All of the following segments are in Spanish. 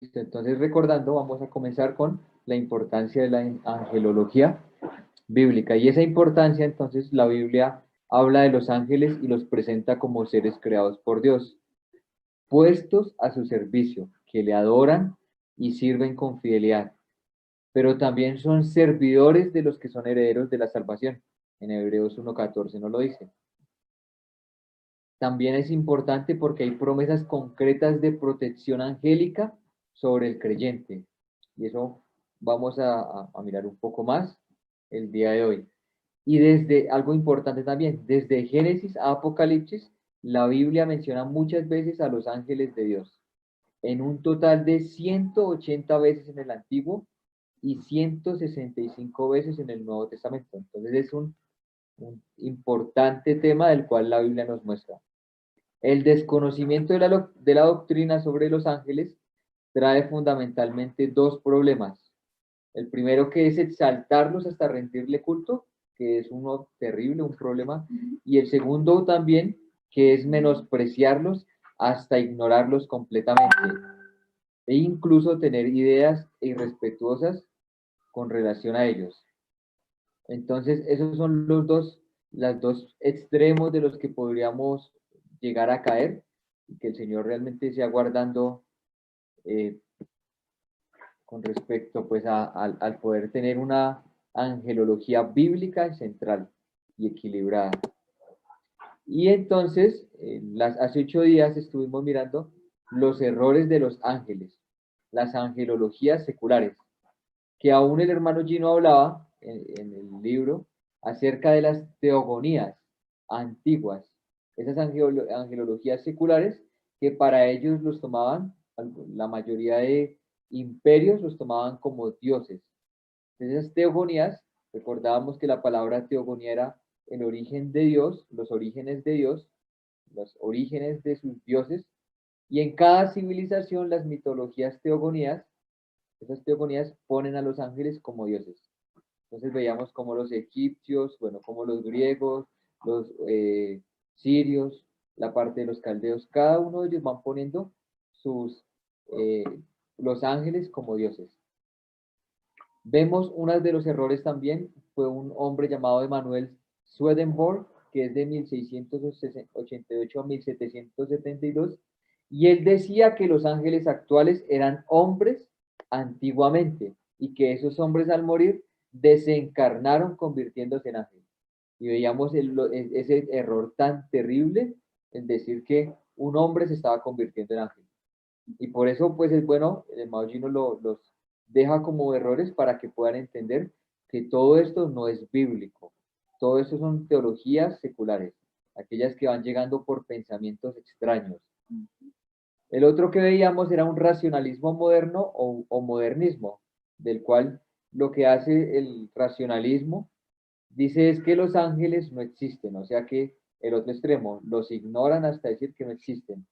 Entonces, recordando, vamos a comenzar con la importancia de la angelología bíblica. Y esa importancia, entonces, la Biblia habla de los ángeles y los presenta como seres creados por Dios, puestos a su servicio, que le adoran y sirven con fidelidad, pero también son servidores de los que son herederos de la salvación. En Hebreos 1:14 nos lo dice. También es importante porque hay promesas concretas de protección angélica sobre el creyente. Y eso vamos a mirar un poco más el día de hoy. Y desde algo importante también, desde Génesis a Apocalipsis, la Biblia menciona muchas veces a los ángeles de Dios, en un total de 180 veces en el Antiguo y 165 veces en el Nuevo Testamento. Entonces es un importante tema del cual la Biblia nos muestra. El desconocimiento de la doctrina sobre los ángeles trae fundamentalmente dos problemas. El primero, que es exaltarlos hasta rendirle culto, que es uno terrible, un problema. Y el segundo también, que es menospreciarlos hasta ignorarlos completamente. E incluso tener ideas irrespetuosas con relación a ellos. Entonces, esos son los dos extremos de los que podríamos llegar a caer y que el Señor realmente sea guardando eh, con respecto pues al poder tener una angelología bíblica central y equilibrada. Y entonces, hace 8 días estuvimos mirando los errores de los ángeles, las angelologías seculares, que aún el hermano Gino hablaba en el libro acerca de las teogonías antiguas, esas angelologías seculares que para ellos los tomaban, la mayoría de imperios los tomaban como dioses. Entonces, esas teogonías, recordábamos que la palabra teogonía era el origen de Dios, los orígenes de Dios, los orígenes de sus dioses, y en cada civilización las mitologías teogonías, esas teogonías ponen a los ángeles como dioses. Entonces veíamos como los egipcios, bueno, como los griegos, los sirios, la parte de los caldeos, cada uno de ellos van poniendo sus, eh, los ángeles como dioses. Vemos uno de los errores también, fue un hombre llamado Emanuel Swedenborg, que es de 1688 a 1772, y él decía que los ángeles actuales eran hombres antiguamente, y que esos hombres al morir desencarnaron convirtiéndose en ángeles. Y veíamos ese error tan terrible, en decir que un hombre se estaba convirtiendo en ángel. Y por eso, pues es bueno, el Maugino los deja como errores para que puedan entender que todo esto no es bíblico. Todo esto son teologías seculares, aquellas que van llegando por pensamientos extraños. El otro que veíamos era un racionalismo moderno o modernismo, del cual lo que hace el racionalismo, dice es que los ángeles no existen, o sea que el otro extremo, los ignoran hasta decir que no existen,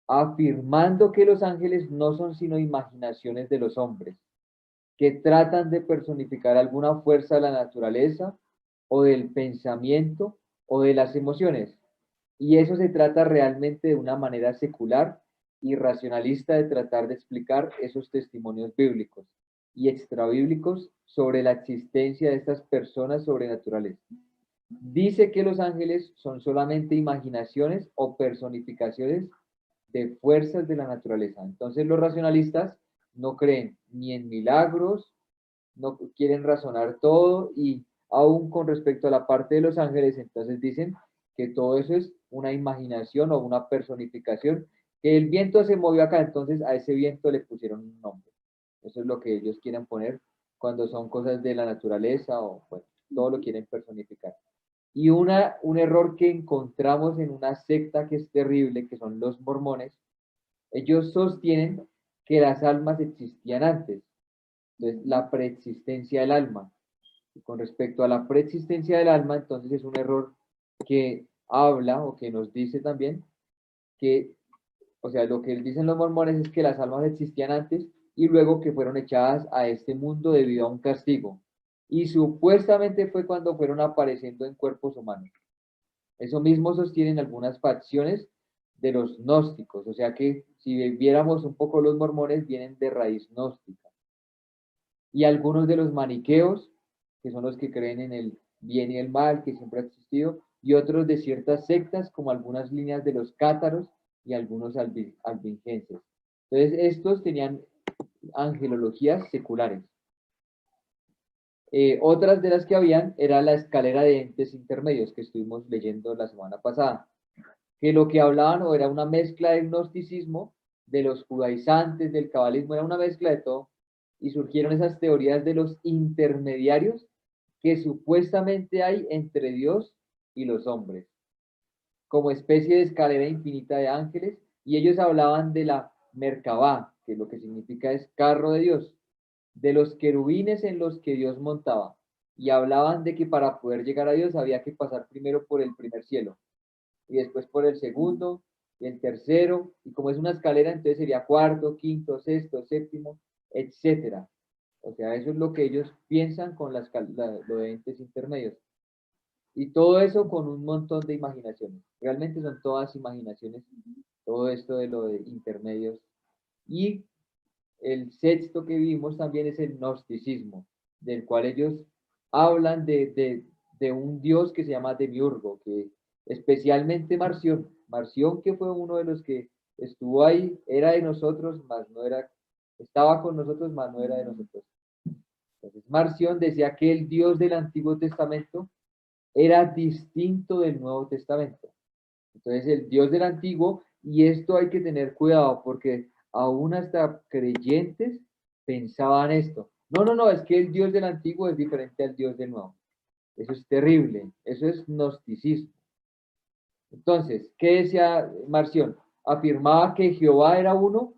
afirmando que los ángeles no son sino imaginaciones de los hombres, que tratan de personificar alguna fuerza de la naturaleza o del pensamiento o de las emociones. Y eso se trata realmente de una manera secular y racionalista de tratar de explicar esos testimonios bíblicos y extrabíblicos sobre la existencia de estas personas sobrenaturales. Dice que los ángeles son solamente imaginaciones o personificaciones de fuerzas de la naturaleza. Entonces los racionalistas no creen ni en milagros, no quieren razonar todo y aún con respecto a la parte de los ángeles, entonces dicen que todo eso es una imaginación o una personificación, que el viento se movió acá, entonces a ese viento le pusieron un nombre. Eso es lo que ellos quieren poner cuando son cosas de la naturaleza o bueno, todo lo quieren personificar. Y un error que encontramos en una secta que es terrible, que son los mormones, ellos sostienen que las almas existían antes. Entonces, la preexistencia del alma. Y con respecto a la preexistencia del alma, entonces es un error que habla o que nos dice también que, o sea, lo que dicen los mormones es que las almas existían antes y luego que fueron echadas a este mundo debido a un castigo. Y supuestamente fue cuando fueron apareciendo en cuerpos humanos. Eso mismo sostienen algunas facciones de los gnósticos, o sea que si viéramos un poco los mormones, vienen de raíz gnóstica. Y algunos de los maniqueos, que son los que creen en el bien y el mal, que siempre ha existido, y otros de ciertas sectas, como algunas líneas de los cátaros y algunos albingenses. Entonces, estos tenían angelologías seculares. Otras de las que habían era la escalera de entes intermedios que estuvimos leyendo la semana pasada, que lo que hablaban o era una mezcla del gnosticismo, de los judaizantes, del cabalismo, era una mezcla de todo, y surgieron esas teorías de los intermediarios que supuestamente hay entre Dios y los hombres, como especie de escalera infinita de ángeles, y ellos hablaban de la Merkabah, que lo que significa es carro de Dios, de los querubines en los que Dios montaba, y hablaban de que para poder llegar a Dios había que pasar primero por el primer cielo, y después por el segundo, y el tercero, y como es una escalera, entonces sería cuarto, quinto, sexto, séptimo, etcétera. O sea, eso es lo que ellos piensan con lo de entes intermedios. Y todo eso con un montón de imaginaciones. Realmente son todas imaginaciones, todo esto de lo de intermedios. Y el sexto que vimos también es el gnosticismo, del cual ellos hablan de un dios que se llama Demiurgo, que especialmente Marción. Marción, que fue uno de los que estuvo ahí, era de nosotros, más no era, estaba con nosotros, más no era de nosotros. Entonces, Marción decía que el Dios del Antiguo Testamento era distinto del Nuevo Testamento. Entonces, el Dios del Antiguo, y esto hay que tener cuidado porque aún hasta creyentes pensaban esto. No, no, no, es que el Dios del Antiguo es diferente al Dios del Nuevo. Eso es terrible, eso es gnosticismo. Entonces, ¿qué decía Marción? Afirmaba que Jehová era uno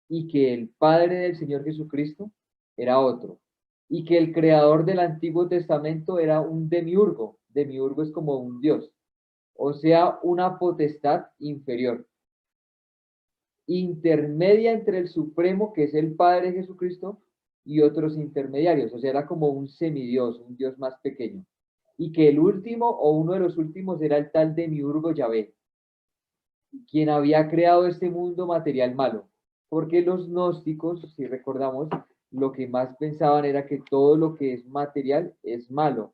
y que el Padre del Señor Jesucristo era otro. Y que el creador del Antiguo Testamento era un demiurgo. Demiurgo es como un dios. O sea, una potestad inferior. Intermedia entre el Supremo, que es el Padre Jesucristo, y otros intermediarios. O sea, era como un semidios, un dios más pequeño. Y que el último o uno de los últimos era el tal demiurgo Yahvé, quien había creado este mundo material malo. Porque los gnósticos, si recordamos, lo que más pensaban era que todo lo que es material es malo.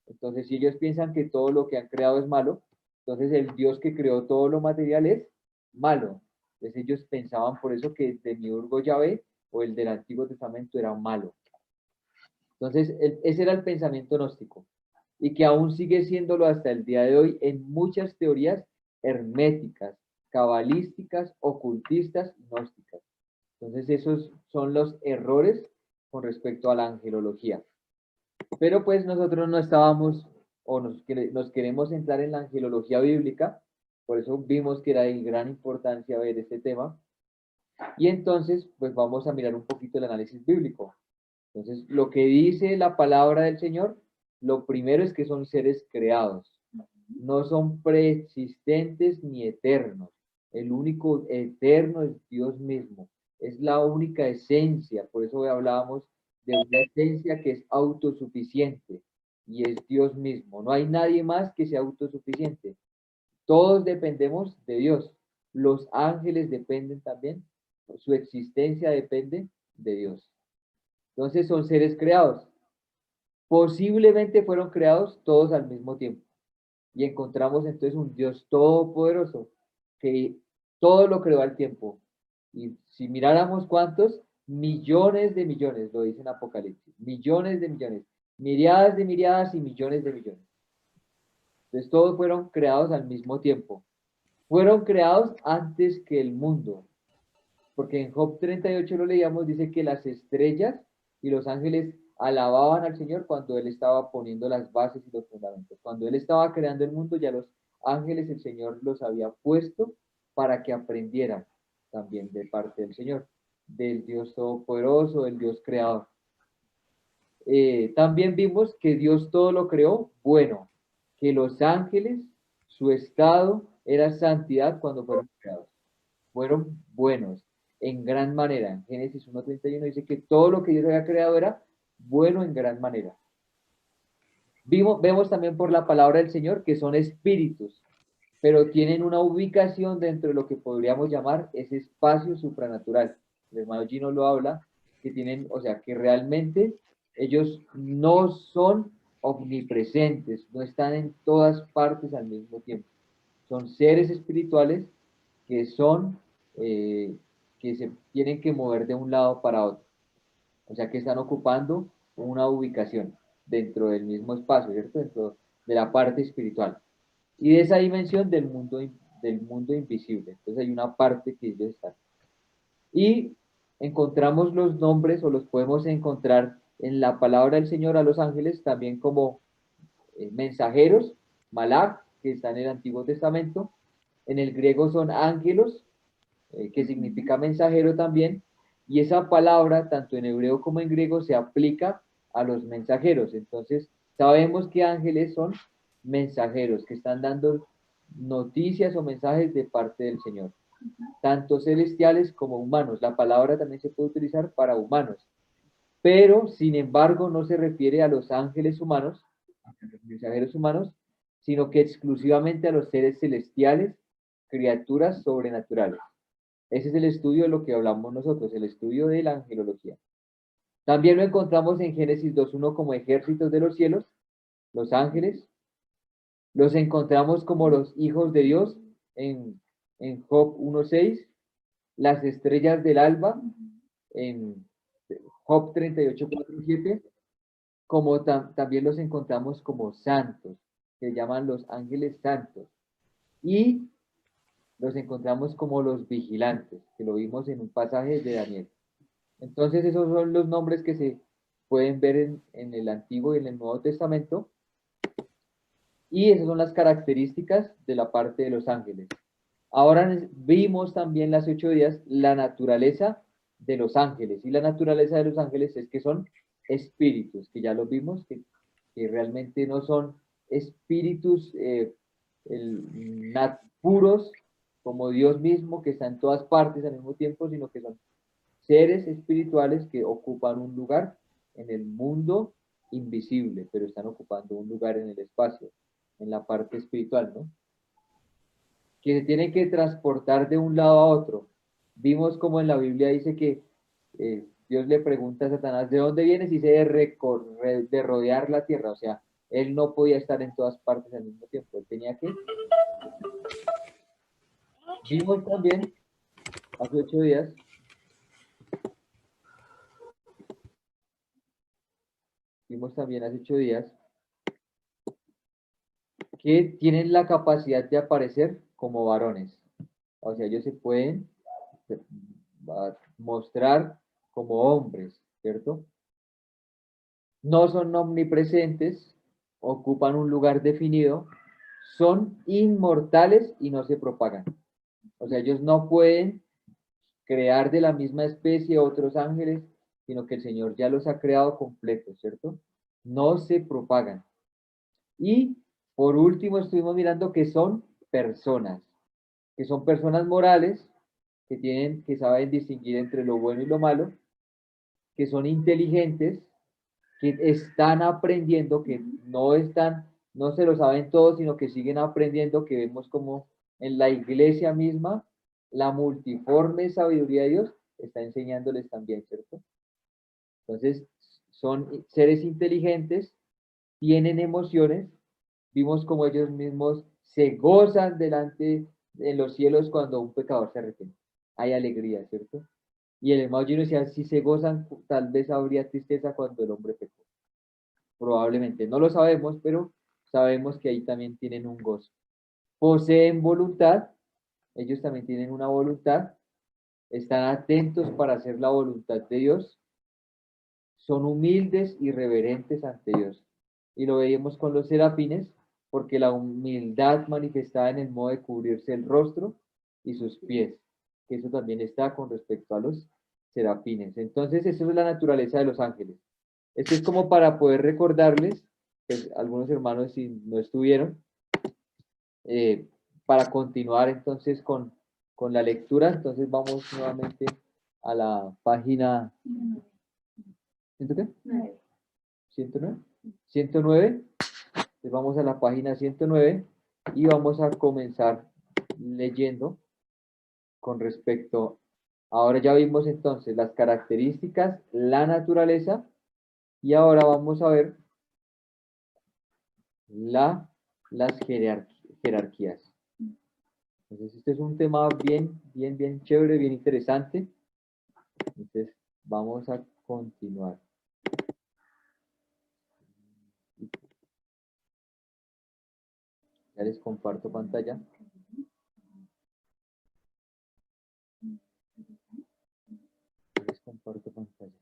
Entonces, si ellos piensan que todo lo que han creado es malo, entonces el Dios que creó todo lo material es malo. Entonces ellos pensaban por eso que el demiurgo Yahvé o el del Antiguo Testamento era malo. Entonces, ese era el pensamiento gnóstico y que aún sigue siéndolo hasta el día de hoy en muchas teorías herméticas, cabalísticas, ocultistas, gnósticas. Entonces, esos son los errores con respecto a la angelología. Pero pues nosotros no estábamos o nos queremos centrar en la angelología bíblica, por eso vimos que era de gran importancia ver este tema. Y entonces, pues vamos a mirar un poquito el análisis bíblico. Entonces, lo que dice la palabra del Señor, lo primero es que son seres creados, no son preexistentes ni eternos. El único eterno es Dios mismo, es la única esencia, por eso hablábamos de una esencia que es autosuficiente y es Dios mismo. No hay nadie más que sea autosuficiente. Todos dependemos de Dios. Los ángeles dependen también, su existencia depende de Dios. Entonces son seres creados. Posiblemente fueron creados todos al mismo tiempo. Y encontramos entonces un Dios todopoderoso que todo lo creó al tiempo. Y si miráramos cuántos, millones de millones, lo dice en Apocalipsis, millones de millones, miriadas de miriadas y millones de millones. Entonces todos fueron creados al mismo tiempo. Fueron creados antes que el mundo. Porque en Job 38 lo leíamos, dice que las estrellas y los ángeles alababan al Señor cuando Él estaba poniendo las bases y los fundamentos. Cuando Él estaba creando el mundo, ya los ángeles el Señor los había puesto para que aprendieran también de parte del Señor, del Dios Todopoderoso, del Dios Creador. También vimos que Dios todo lo creó bueno, que los ángeles, su estado era santidad cuando fueron creados. Fueron buenos en gran manera. En Génesis 1:31 dice que todo lo que Dios había creado era bueno en gran manera. Vemos también por la palabra del Señor que son espíritus, pero tienen una ubicación dentro de lo que podríamos llamar ese espacio supranatural. El hermano Gino lo habla, que tienen, o sea, que realmente ellos no son omnipresentes, no están en todas partes al mismo tiempo. Son seres espirituales que son, que se tienen que mover de un lado para otro. O sea, que están ocupando una ubicación dentro del mismo espacio, ¿cierto? Dentro de la parte espiritual. Y de esa dimensión del mundo invisible. Entonces hay una parte que ellos están. Y encontramos los nombres o los podemos encontrar en la palabra del Señor a los ángeles también como mensajeros, malak, que está en el Antiguo Testamento. En el griego son ángelos, que significa mensajero también. Y esa palabra, tanto en hebreo como en griego, se aplica a los mensajeros. Entonces, sabemos que ángeles son mensajeros que están dando noticias o mensajes de parte del Señor, tanto celestiales como humanos. La palabra también se puede utilizar para humanos, pero sin embargo no se refiere a los ángeles humanos, a los mensajeros humanos, sino que exclusivamente a los seres celestiales, criaturas sobrenaturales. Ese es el estudio de lo que hablamos nosotros, el estudio de la angelología. También lo encontramos en Génesis 2.1 como ejércitos de los cielos, los ángeles. Los encontramos como los hijos de Dios en Job 1.6, las estrellas del alba en Job 38.4-7, como también los encontramos como santos, que llaman los ángeles santos. Y los encontramos como los vigilantes, que lo vimos en un pasaje de Daniel. Entonces esos son los nombres que se pueden ver en el Antiguo y en el Nuevo Testamento. Y esas son las características de la parte de los ángeles. Ahora vimos también las 8 días la naturaleza de los ángeles. Y la naturaleza de los ángeles es que son espíritus, que ya lo vimos, que realmente no son espíritus puros como Dios mismo, que está en todas partes al mismo tiempo, sino que son seres espirituales que ocupan un lugar en el mundo invisible, pero están ocupando un lugar en el espacio, en la parte espiritual, ¿no? Que se tienen que transportar de un lado a otro. Vimos como en la Biblia dice que Dios le pregunta a Satanás, ¿de dónde vienes? Y dice de rodear la tierra, o sea, él no podía estar en todas partes al mismo tiempo, él tenía que... Vimos también, hace 8 días, que tienen la capacidad de aparecer como varones. O sea, ellos se pueden mostrar como hombres, ¿cierto? No son omnipresentes, ocupan un lugar definido, son inmortales y no se propagan. O sea, ellos no pueden crear de la misma especie otros ángeles, sino que el Señor ya los ha creado completos, ¿cierto? No se propagan. Y por último estuvimos mirando que son personas morales, que saben distinguir entre lo bueno y lo malo, que son inteligentes, que están aprendiendo, que no se lo saben todo, sino que siguen aprendiendo, que vemos como en la iglesia misma, la multiforme sabiduría de Dios está enseñándoles también, ¿cierto? Entonces, son seres inteligentes, tienen emociones, vimos como ellos mismos se gozan delante en los cielos cuando un pecador se arrepiente. Hay alegría, ¿cierto? Y el hermano Gino decía, si se gozan, tal vez habría tristeza cuando el hombre pecó. Probablemente, no lo sabemos, pero sabemos que ahí también tienen un gozo. Poseen voluntad, ellos también tienen una voluntad, están atentos para hacer la voluntad de Dios, son humildes y reverentes ante Dios. Y lo veíamos con los serafines, porque la humildad manifestada en el modo de cubrirse el rostro y sus pies, que eso también está con respecto a los serafines. Entonces, eso es la naturaleza de los ángeles. Esto es como para poder recordarles, pues, algunos hermanos si no estuvieron, para continuar entonces con la lectura. Entonces vamos nuevamente a la página... ¿100 qué? 109. 109. Entonces vamos a la página 109 y vamos a comenzar leyendo con respecto, ahora ya vimos entonces las características, la naturaleza, y ahora vamos a ver las jerarquías. Entonces, este es un tema bien chévere, bien interesante. Entonces, vamos a continuar. Ya les comparto pantalla. Les comparto pantalla.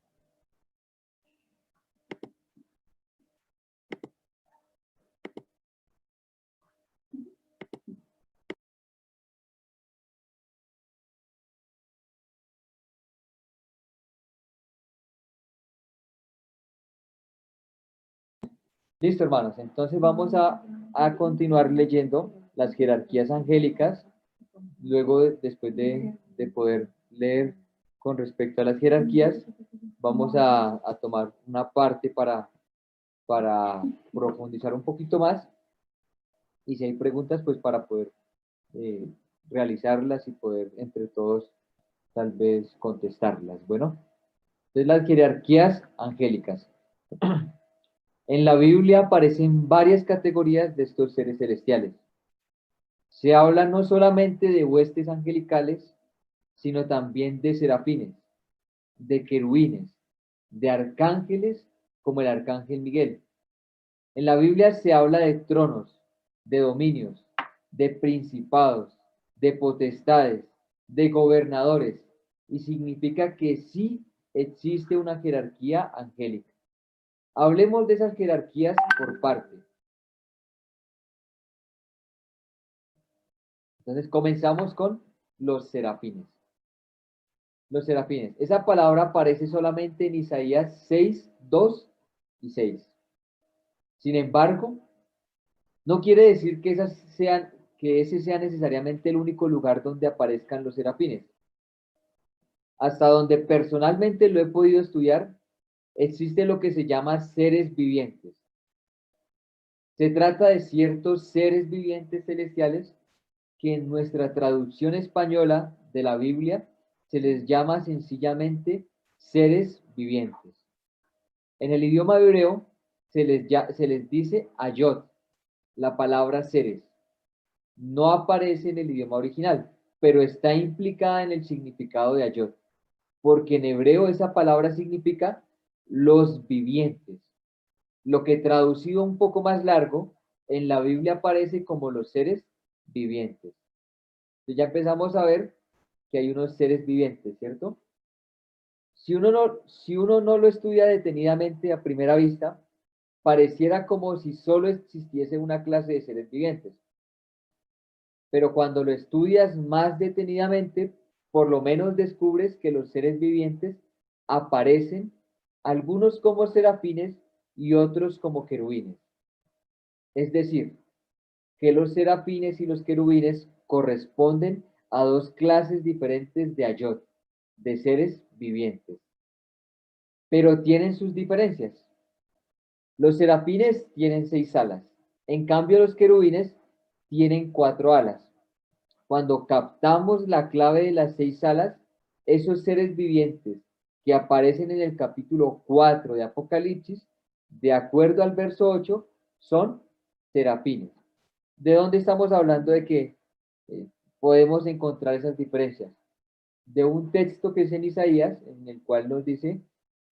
Listo, hermanos. Entonces vamos a continuar leyendo las jerarquías angélicas. Luego, después de poder leer con respecto a las jerarquías, vamos a tomar una parte para profundizar un poquito más. Y si hay preguntas, pues para poder eh, realizarlas y poder entre todos tal vez contestarlas. Bueno, entonces las jerarquías angélicas. En la Biblia aparecen varias categorías de estos seres celestiales. Se habla no solamente de huestes angelicales, sino también de serafines, de querubines, de arcángeles como el arcángel Miguel. En la Biblia se habla de tronos, de dominios, de principados, de potestades, de gobernadores, y significa que sí existe una jerarquía angélica. Hablemos de esas jerarquías por parte. Entonces comenzamos con los serafines. Los serafines. Esa palabra aparece solamente en Isaías 6, 2 y 6. Sin embargo, no quiere decir que ese sea necesariamente el único lugar donde aparezcan los serafines. Hasta donde personalmente lo he podido estudiar, existe lo que se llama seres vivientes. Se trata de ciertos seres vivientes celestiales que en nuestra traducción española de la Biblia se les llama sencillamente seres vivientes. En el idioma hebreo se les dice ayot, la palabra seres. No aparece en el idioma original, pero está implicada en el significado de ayot, porque en hebreo esa palabra significa los vivientes, lo que traducido un poco más largo, en la Biblia aparece como los seres vivientes. Entonces ya empezamos a ver que hay unos seres vivientes, ¿cierto? Si uno no lo estudia detenidamente a primera vista, pareciera como si solo existiese una clase de seres vivientes. Pero cuando lo estudias más detenidamente, por lo menos descubres que los seres vivientes aparecen, algunos como serafines y otros como querubines. Es decir, que los serafines y los querubines corresponden a dos clases diferentes de ayot, de seres vivientes, pero tienen sus diferencias. Los serafines tienen 6 alas, en cambio los querubines tienen 4 alas. Cuando captamos la clave de las 6 alas, esos seres vivientes que aparecen en el capítulo 4 de Apocalipsis, de acuerdo al verso 8, son serafines. ¿De dónde estamos hablando de que podemos encontrar esas diferencias? De un texto que es en Isaías, en el cual nos dice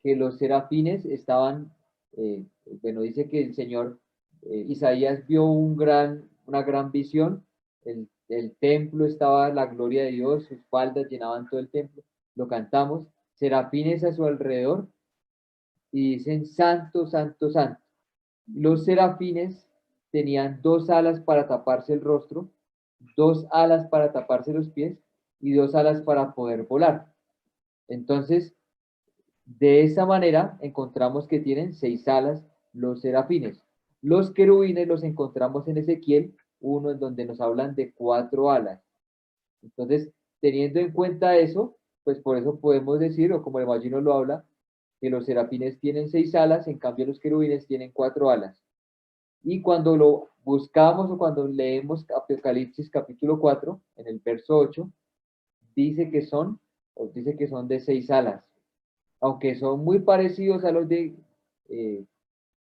que los serafines estaban, eh, bueno, dice que el Señor, Isaías vio una gran visión, el templo estaba la gloria de Dios, sus faldas llenaban todo el templo, lo cantamos, serafines a su alrededor y dicen, santo, santo, santo. Los serafines tenían 2 alas para taparse el rostro, 2 alas para taparse los pies y 2 alas para poder volar. Entonces, de esa manera encontramos que tienen 6 alas los serafines. Los querubines los encontramos en Ezequiel 1, en donde nos hablan de 4 alas. Entonces, teniendo en cuenta eso, pues por eso podemos decir, o como el Magino lo habla, que los serafines tienen 6 alas, en cambio los querubines tienen 4 alas. Y cuando lo buscamos o cuando leemos Apocalipsis capítulo 4, en el verso 8, dice que son, dice que son de 6 alas, aunque son muy parecidos a los de eh,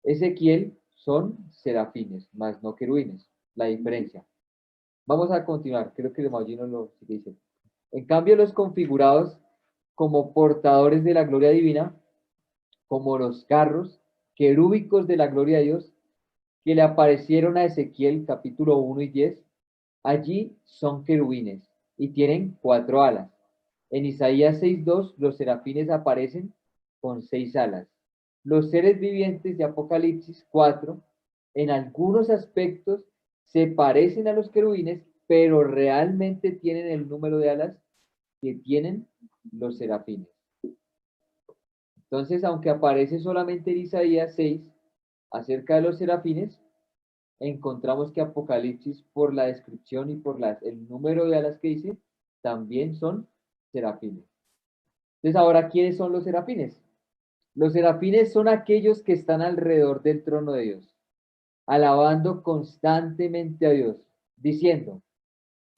Ezequiel, son serafines, más no querubines, la diferencia. Vamos a continuar, creo que Maugino lo sigue diciendo. En cambio, los configurados como portadores de la gloria divina, como los carros querúbicos de la gloria de Dios, que le aparecieron a Ezequiel capítulo 1 y 10, allí son querubines y tienen 4 alas. En Isaías 6:2 los serafines aparecen con 6 alas. Los seres vivientes de Apocalipsis 4 en algunos aspectos se parecen a los querubines, pero realmente tienen el número de alas que tienen los serafines. Entonces, aunque aparece solamente en Isaías 6 acerca de los serafines, encontramos que Apocalipsis, por la descripción y por el número de alas que dice, también son serafines. Entonces, ahora, ¿quiénes son los serafines? Los serafines son aquellos que están alrededor del trono de Dios, alabando constantemente a Dios, diciendo,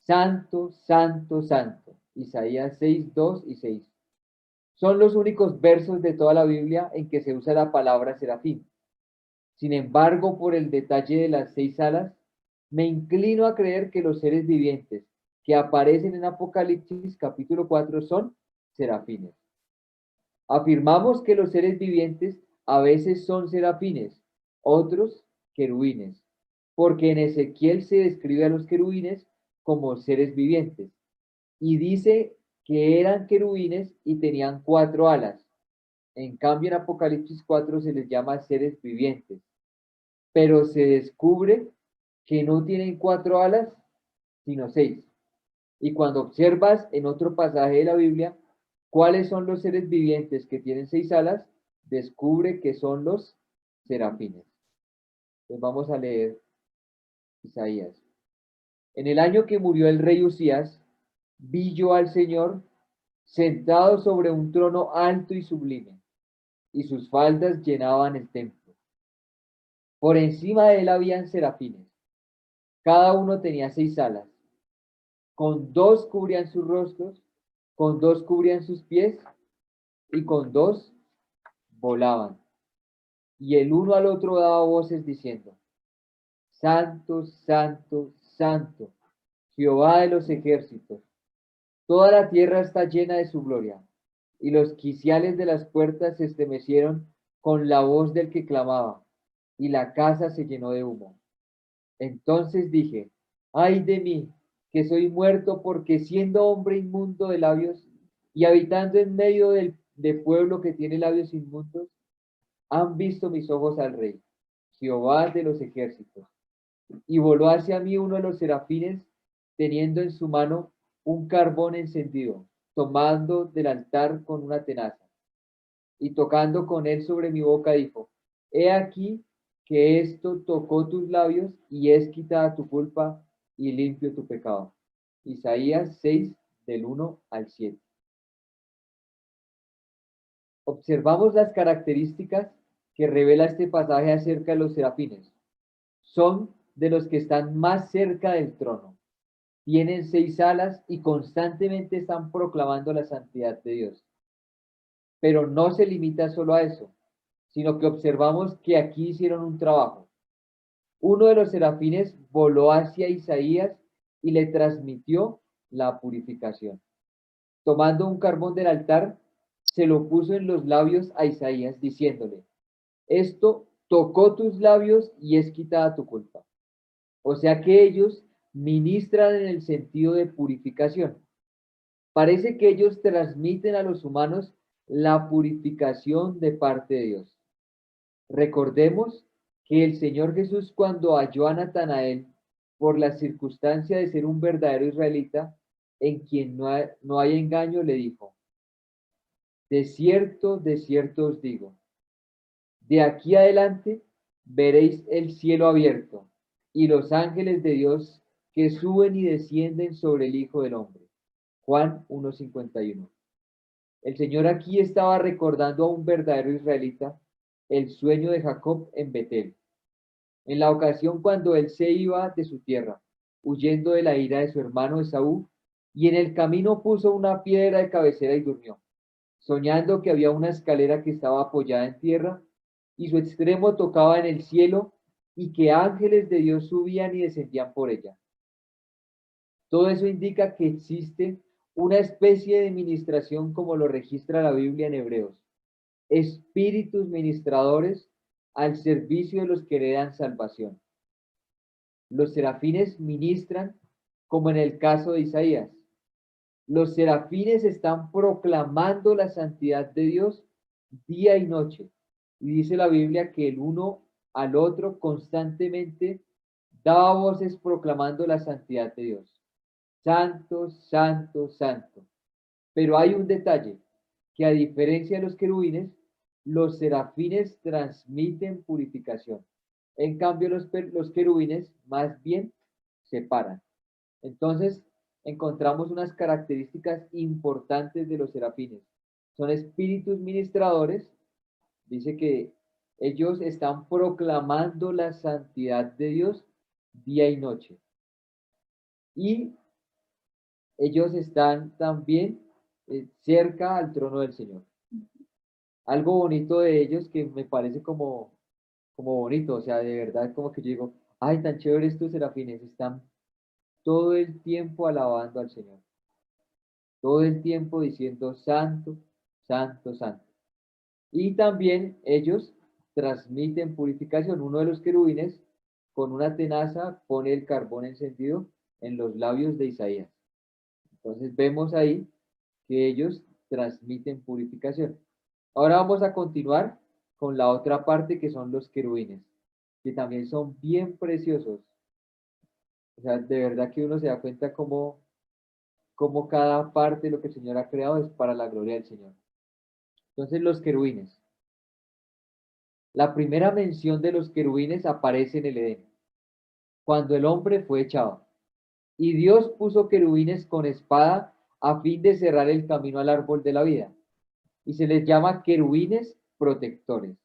Santo, Santo, Santo. Isaías 6, 2 y 6. Son los únicos versos de toda la Biblia en que se usa la palabra serafín. Sin embargo, por el detalle de las 6 alas, me inclino a creer que los seres vivientes que aparecen en Apocalipsis capítulo 4 son serafines. Afirmamos que los seres vivientes a veces son serafines, otros querubines, porque en Ezequiel se describe a los querubines como seres vivientes y dice que eran querubines y tenían 4 alas. En cambio, en Apocalipsis 4 se les llama seres vivientes, pero se descubre que no tienen 4 alas, sino 6. Y cuando observas en otro pasaje de la Biblia cuáles son los seres vivientes que tienen 6 alas, descubre que son los serafines. Entonces vamos a leer Isaías. En el año que murió el rey Usías, vi yo al Señor sentado sobre un trono alto y sublime, y sus faldas llenaban el templo. Por encima de él habían serafines, cada uno tenía 6 alas. Con 2 cubrían sus rostros, con 2 cubrían sus pies, y con 2 volaban. Y el uno al otro daba voces diciendo, Santo, Santo, Santo, Jehová de los ejércitos, toda la tierra está llena de su gloria. Y los quiciales de las puertas se estremecieron con la voz del que clamaba, y la casa se llenó de humo. Entonces dije, ay de mí, que soy muerto, porque siendo hombre inmundo de labios y habitando en medio de pueblo que tiene labios inmundos, han visto mis ojos al Rey, Jehová de los ejércitos. Y voló hacia mí uno de los serafines, teniendo en su mano un carbón encendido, tomando del altar con una tenaza, y tocando con él sobre mi boca, dijo, he aquí que esto tocó tus labios y es quitada tu culpa y limpio tu pecado. Isaías 6, del 1 al 7. Observamos las características que revela este pasaje acerca de los serafines. Son de los que están más cerca del trono. Tienen 6 alas y constantemente están proclamando la santidad de Dios. Pero no se limita solo a eso, sino que observamos que aquí hicieron un trabajo. Uno de los serafines voló hacia Isaías y le transmitió la purificación. Tomando un carbón del altar, se lo puso en los labios a Isaías, diciéndole, esto tocó tus labios y es quitada tu culpa. O sea que ellos ministran en el sentido de purificación. Parece que ellos transmiten a los humanos la purificación de parte de Dios. Recordemos que el Señor Jesús, cuando halló a Natanael por la circunstancia de ser un verdadero israelita, en quien no hay engaño, le dijo, de cierto os digo, de aquí adelante veréis el cielo abierto y los ángeles de Dios que suben y descienden sobre el Hijo del Hombre. Juan 1:51. El Señor aquí estaba recordando a un verdadero israelita el sueño de Jacob en Betel. En la ocasión cuando él se iba de su tierra, huyendo de la ira de su hermano Esaú, y en el camino puso una piedra de cabecera y durmió, soñando que había una escalera que estaba apoyada en tierra, y su extremo tocaba en el cielo, y que ángeles de Dios subían y descendían por ella. Todo eso indica que existe una especie de ministración como lo registra la Biblia en Hebreos. Espíritus ministradores al servicio de los que heredan salvación. Los serafines ministran como en el caso de Isaías. Los serafines están proclamando la santidad de Dios día y noche. Y dice la Biblia que el uno al otro constantemente daba voces proclamando la santidad de Dios. Santo, santo, santo. Pero hay un detalle, que a diferencia de los querubines, los serafines transmiten purificación. En cambio, los querubines más bien separan. Entonces, encontramos unas características importantes de los serafines. Son espíritus ministradores. Dice que ellos están proclamando la santidad de Dios día y noche. Y ellos están también cerca al trono del Señor. Algo bonito de ellos que me parece como bonito, o sea, de verdad como que yo digo, ay, tan chévere estos serafines, están todo el tiempo alabando al Señor, todo el tiempo diciendo santo, santo, santo. Y también ellos transmiten purificación. Uno de los querubines con una tenaza pone el carbón encendido en los labios de Isaías. Entonces vemos ahí que ellos transmiten purificación. Ahora vamos a continuar con la otra parte que son los querubines, que también son bien preciosos. O sea, de verdad que uno se da cuenta cómo cada parte de lo que el Señor ha creado es para la gloria del Señor. Entonces los querubines. La primera mención de los querubines aparece en el Edén, cuando el hombre fue echado. Y Dios puso querubines con espada a fin de cerrar el camino al árbol de la vida. Y se les llama querubines protectores.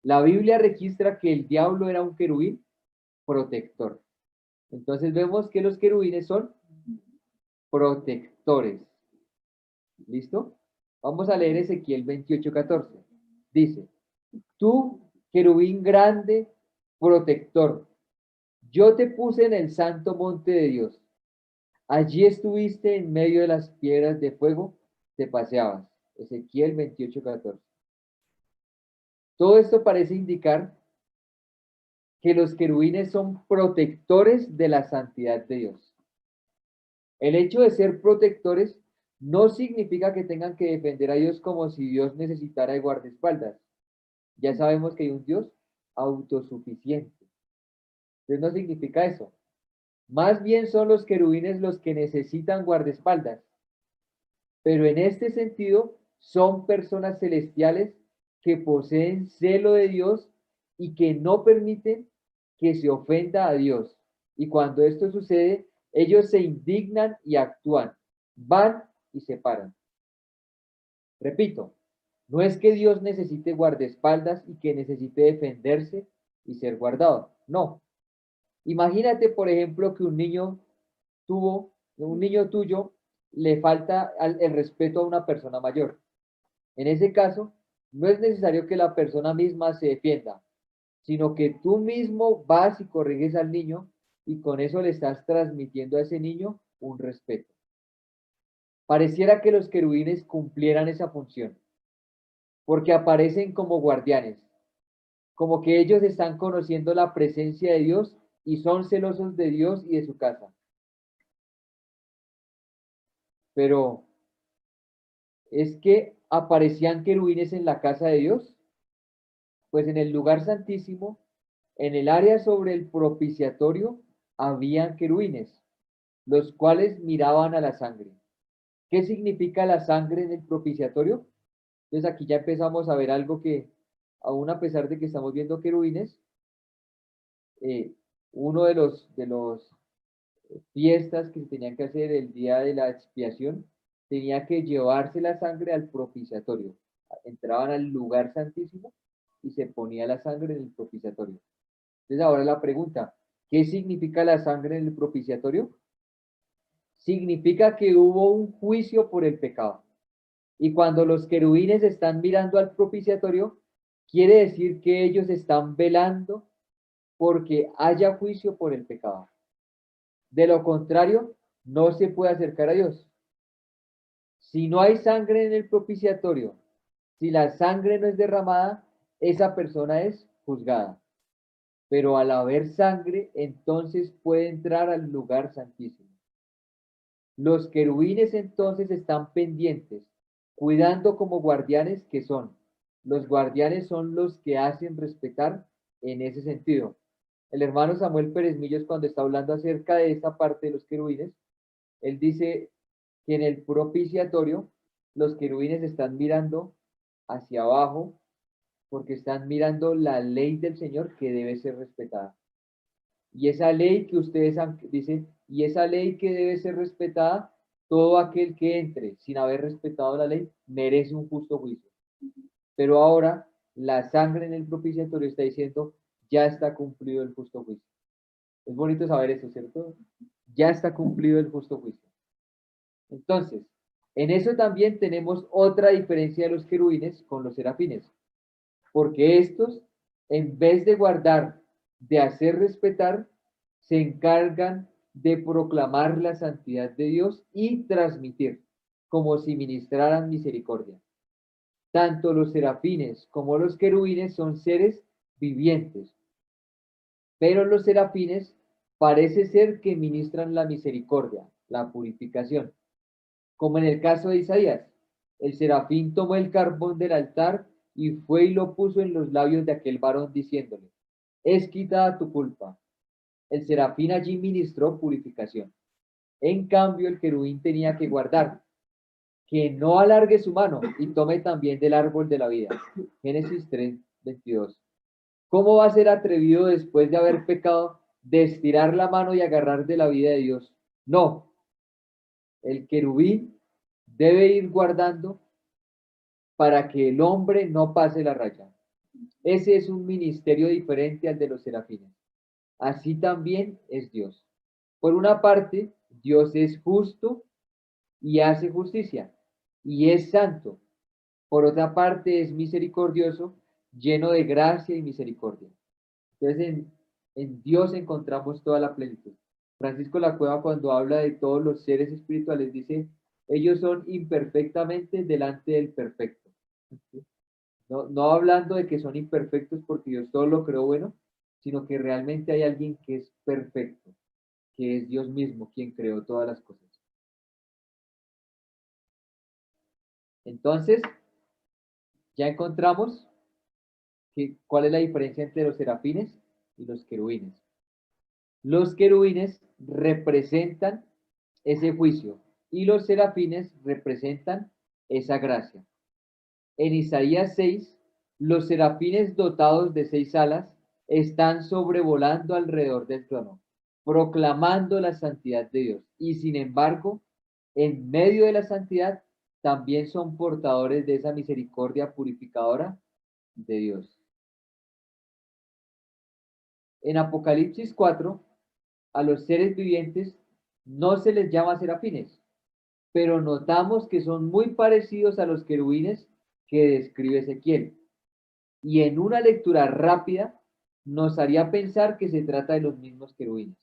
La Biblia registra que el diablo era un querubín protector. Entonces vemos que los querubines son protectores. ¿Listo? Vamos a leer Ezequiel 28:14. Dice, tú, querubín grande, protector, yo te puse en el santo monte de Dios. Allí estuviste en medio de las piedras de fuego, te paseabas. Ezequiel 28:14. Todo esto parece indicar que los querubines son protectores de la santidad de Dios. El hecho de ser protectores no significa que tengan que defender a Dios como si Dios necesitara de guardaespaldas. Ya sabemos que hay un Dios autosuficiente. Entonces no significa eso. Más bien son los querubines los que necesitan guardaespaldas. Pero en este sentido son personas celestiales que poseen celo de Dios y que no permiten que se ofenda a Dios. Y cuando esto sucede, ellos se indignan y actúan, van y se paran. Repito, no es que Dios necesite guardaespaldas y que necesite defenderse y ser guardado. No. Imagínate, por ejemplo, que un niño tuyo le falta el respeto a una persona mayor. En ese caso, no es necesario que la persona misma se defienda, sino que tú mismo vas y corriges al niño y con eso le estás transmitiendo a ese niño un respeto. Pareciera que los querubines cumplieran esa función, porque aparecen como guardianes, como que ellos están conociendo la presencia de Dios y son celosos de Dios y de su casa. Pero es que aparecían querubines en la casa de Dios, pues en el lugar santísimo, en el área sobre el propiciatorio, habían querubines, los cuales miraban a la sangre. ¿Qué significa la sangre en el propiciatorio? Entonces aquí ya empezamos a ver algo que, aún a pesar de que estamos viendo querubines, uno de los fiestas que se tenían que hacer el día de la expiación, tenía que llevarse la sangre al propiciatorio. Entraban al lugar santísimo y se ponía la sangre en el propiciatorio. Entonces ahora la pregunta, ¿qué significa la sangre en el propiciatorio? Significa que hubo un juicio por el pecado. Y cuando los querubines están mirando al propiciatorio, quiere decir que ellos están velando porque haya juicio por el pecado. De lo contrario, no se puede acercar a Dios. Si no hay sangre en el propiciatorio, si la sangre no es derramada, esa persona es juzgada. Pero al haber sangre, entonces puede entrar al lugar santísimo. Los querubines entonces están pendientes, cuidando como guardianes que son. Los guardianes son los que hacen respetar en ese sentido. El hermano Samuel Pérez Millos, cuando está hablando acerca de esta parte de los querubines, él dice que en el propiciatorio los querubines están mirando hacia abajo porque están mirando la ley del Señor que debe ser respetada. Y esa ley que ustedes han, dice, y esa ley que debe ser respetada, todo aquel que entre sin haber respetado la ley merece un justo juicio. Pero ahora la sangre en el propiciatorio está diciendo, ya está cumplido el justo juicio. Es bonito saber eso, ¿cierto? Ya está cumplido el justo juicio. Entonces, en eso también tenemos otra diferencia de los querubines con los serafines, porque estos, en vez de guardar, de hacer respetar, se encargan de proclamar la santidad de Dios y transmitir, como si ministraran misericordia. Tanto los serafines como los querubines son seres vivientes, pero los serafines parece ser que ministran la misericordia, la purificación, como en el caso de Isaías. El serafín tomó el carbón del altar y fue y lo puso en los labios de aquel varón diciéndole, es quitada tu culpa. El serafín allí ministró purificación. En cambio, el querubín tenía que guardar, que no alargue su mano y tome también del árbol de la vida. Génesis 3:22. ¿Cómo va a ser atrevido después de haber pecado de estirar la mano y agarrar de la vida de Dios? No, el querubín debe ir guardando para que el hombre no pase la raya. Ese es un ministerio diferente al de los serafines. Así también es Dios. Por una parte, Dios es justo y hace justicia, y es santo. Por otra parte, es misericordioso, lleno de gracia y misericordia. Entonces, en Dios encontramos toda la plenitud. Francisco La Cueva, cuando habla de todos los seres espirituales, dice, ellos son imperfectamente delante del perfecto. No, no hablando de que son imperfectos porque Dios todo lo creó bueno, sino que realmente hay alguien que es perfecto, que es Dios mismo quien creó todas las cosas. Entonces, ya encontramos cuál es la diferencia entre los serafines y los querubines. Los querubines representan ese juicio y los serafines representan esa gracia. En Isaías 6, los serafines dotados de 6 alas están sobrevolando alrededor del trono, proclamando la santidad de Dios. Y sin embargo, en medio de la santidad, también son portadores de esa misericordia purificadora de Dios. En Apocalipsis 4, a los seres vivientes no se les llama serafines, pero notamos que son muy parecidos a los querubines que describe Ezequiel. Y en una lectura rápida nos haría pensar que se trata de los mismos querubines.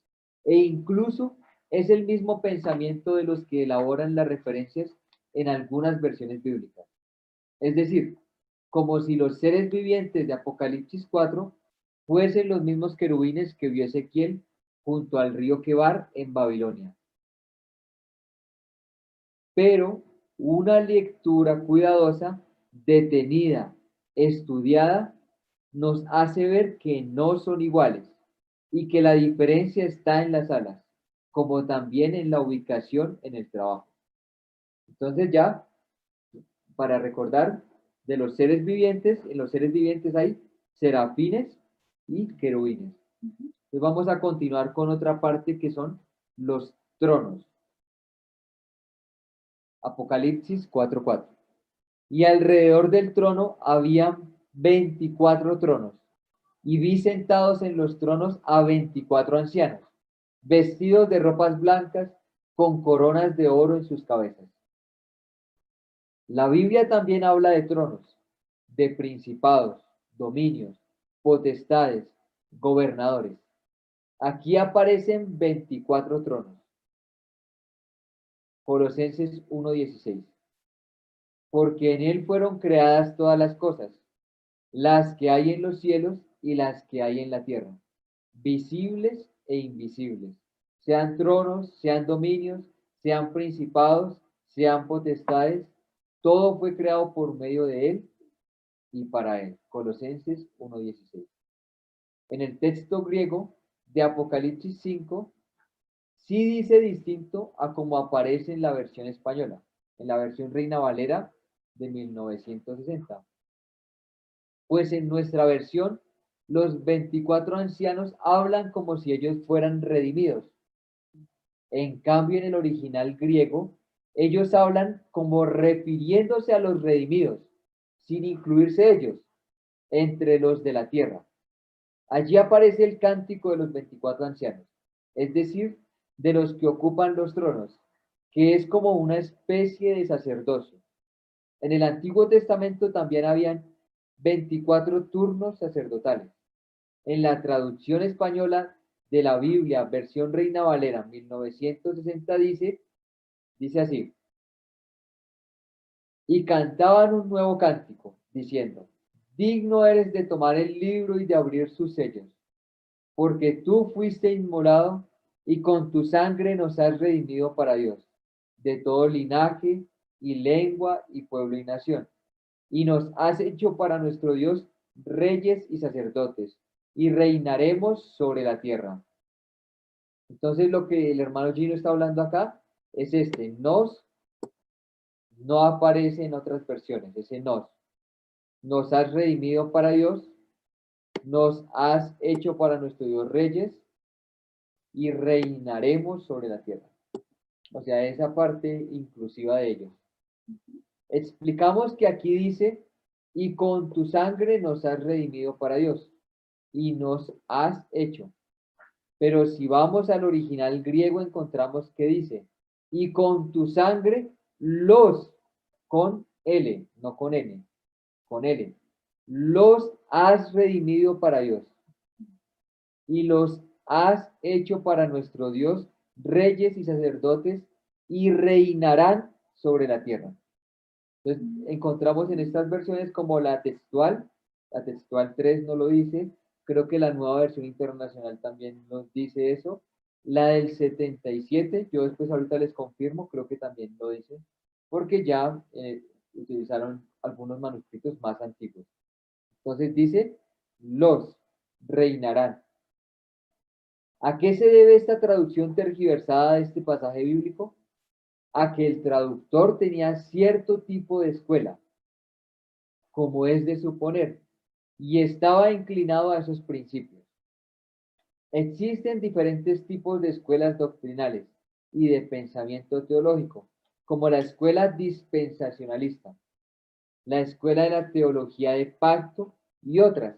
E incluso es el mismo pensamiento de los que elaboran las referencias en algunas versiones bíblicas. Es decir, como si los seres vivientes de Apocalipsis 4 fuesen los mismos querubines que vio Ezequiel junto al río Quebar en Babilonia. Pero una lectura cuidadosa, detenida, estudiada, nos hace ver que no son iguales y que la diferencia está en las alas, como también en la ubicación en el trabajo. Entonces ya, para recordar, de los seres vivientes, en los seres vivientes hay serafines y querubines. Entonces vamos a continuar con otra parte que son los tronos. Apocalipsis 4:4. Y alrededor del trono había 24 tronos, y vi sentados en los tronos a 24 ancianos, vestidos de ropas blancas, con coronas de oro en sus cabezas. La Biblia también habla de tronos, de principados, dominios, potestades, gobernadores. Aquí aparecen 24 tronos. Colosenses 1:16. Porque en él fueron creadas todas las cosas, las que hay en los cielos y las que hay en la tierra, visibles e invisibles, sean tronos, sean dominios, sean principados, sean potestades, todo fue creado por medio de él y para él. Colosenses 1:16. En el texto griego de Apocalipsis 5, sí dice distinto a como aparece en la versión española, en la versión Reina Valera de 1960. Pues en nuestra versión, los 24 ancianos hablan como si ellos fueran redimidos. En cambio, en el original griego, ellos hablan como refiriéndose a los redimidos, sin incluirse ellos, entre los de la tierra. Allí aparece el cántico de los 24 ancianos, es decir, de los que ocupan los tronos, que es como una especie de sacerdocio. En el Antiguo Testamento también habían 24 turnos sacerdotales. En la traducción española de la Biblia, versión Reina Valera 1960, dice así: y cantaban un nuevo cántico, diciendo: digno eres de tomar el libro y de abrir sus sellos, porque tú fuiste inmolado y con tu sangre nos has redimido para Dios, de todo linaje y lengua y pueblo y nación, y nos has hecho para nuestro Dios reyes y sacerdotes, y reinaremos sobre la tierra. Entonces lo que el hermano Gino está hablando acá es nos no aparece en otras versiones, ese nos has redimido para Dios, nos has hecho para nuestro Dios reyes y reinaremos sobre la tierra. O sea, esa parte inclusiva de ellos. Explicamos que aquí dice, y con tu sangre nos has redimido para Dios y nos has hecho. Pero si vamos al original griego encontramos que dice, y con tu sangre los, con L, no con N, con L, los has redimido para Dios y los has hecho para nuestro Dios reyes y sacerdotes y reinarán sobre la tierra. Entonces, encontramos en estas versiones como la textual 3 no lo dice, creo que la nueva versión internacional también nos dice eso. La del 77, yo después ahorita les confirmo, creo que también lo dice, porque ya utilizaron algunos manuscritos más antiguos. Entonces dice, los reinarán. ¿A qué se debe esta traducción tergiversada de este pasaje bíblico? A que el traductor tenía cierto tipo de escuela, como es de suponer, y estaba inclinado a esos principios. Existen diferentes tipos de escuelas doctrinales y de pensamiento teológico, como la escuela dispensacionalista, la escuela de la teología de pacto y otras.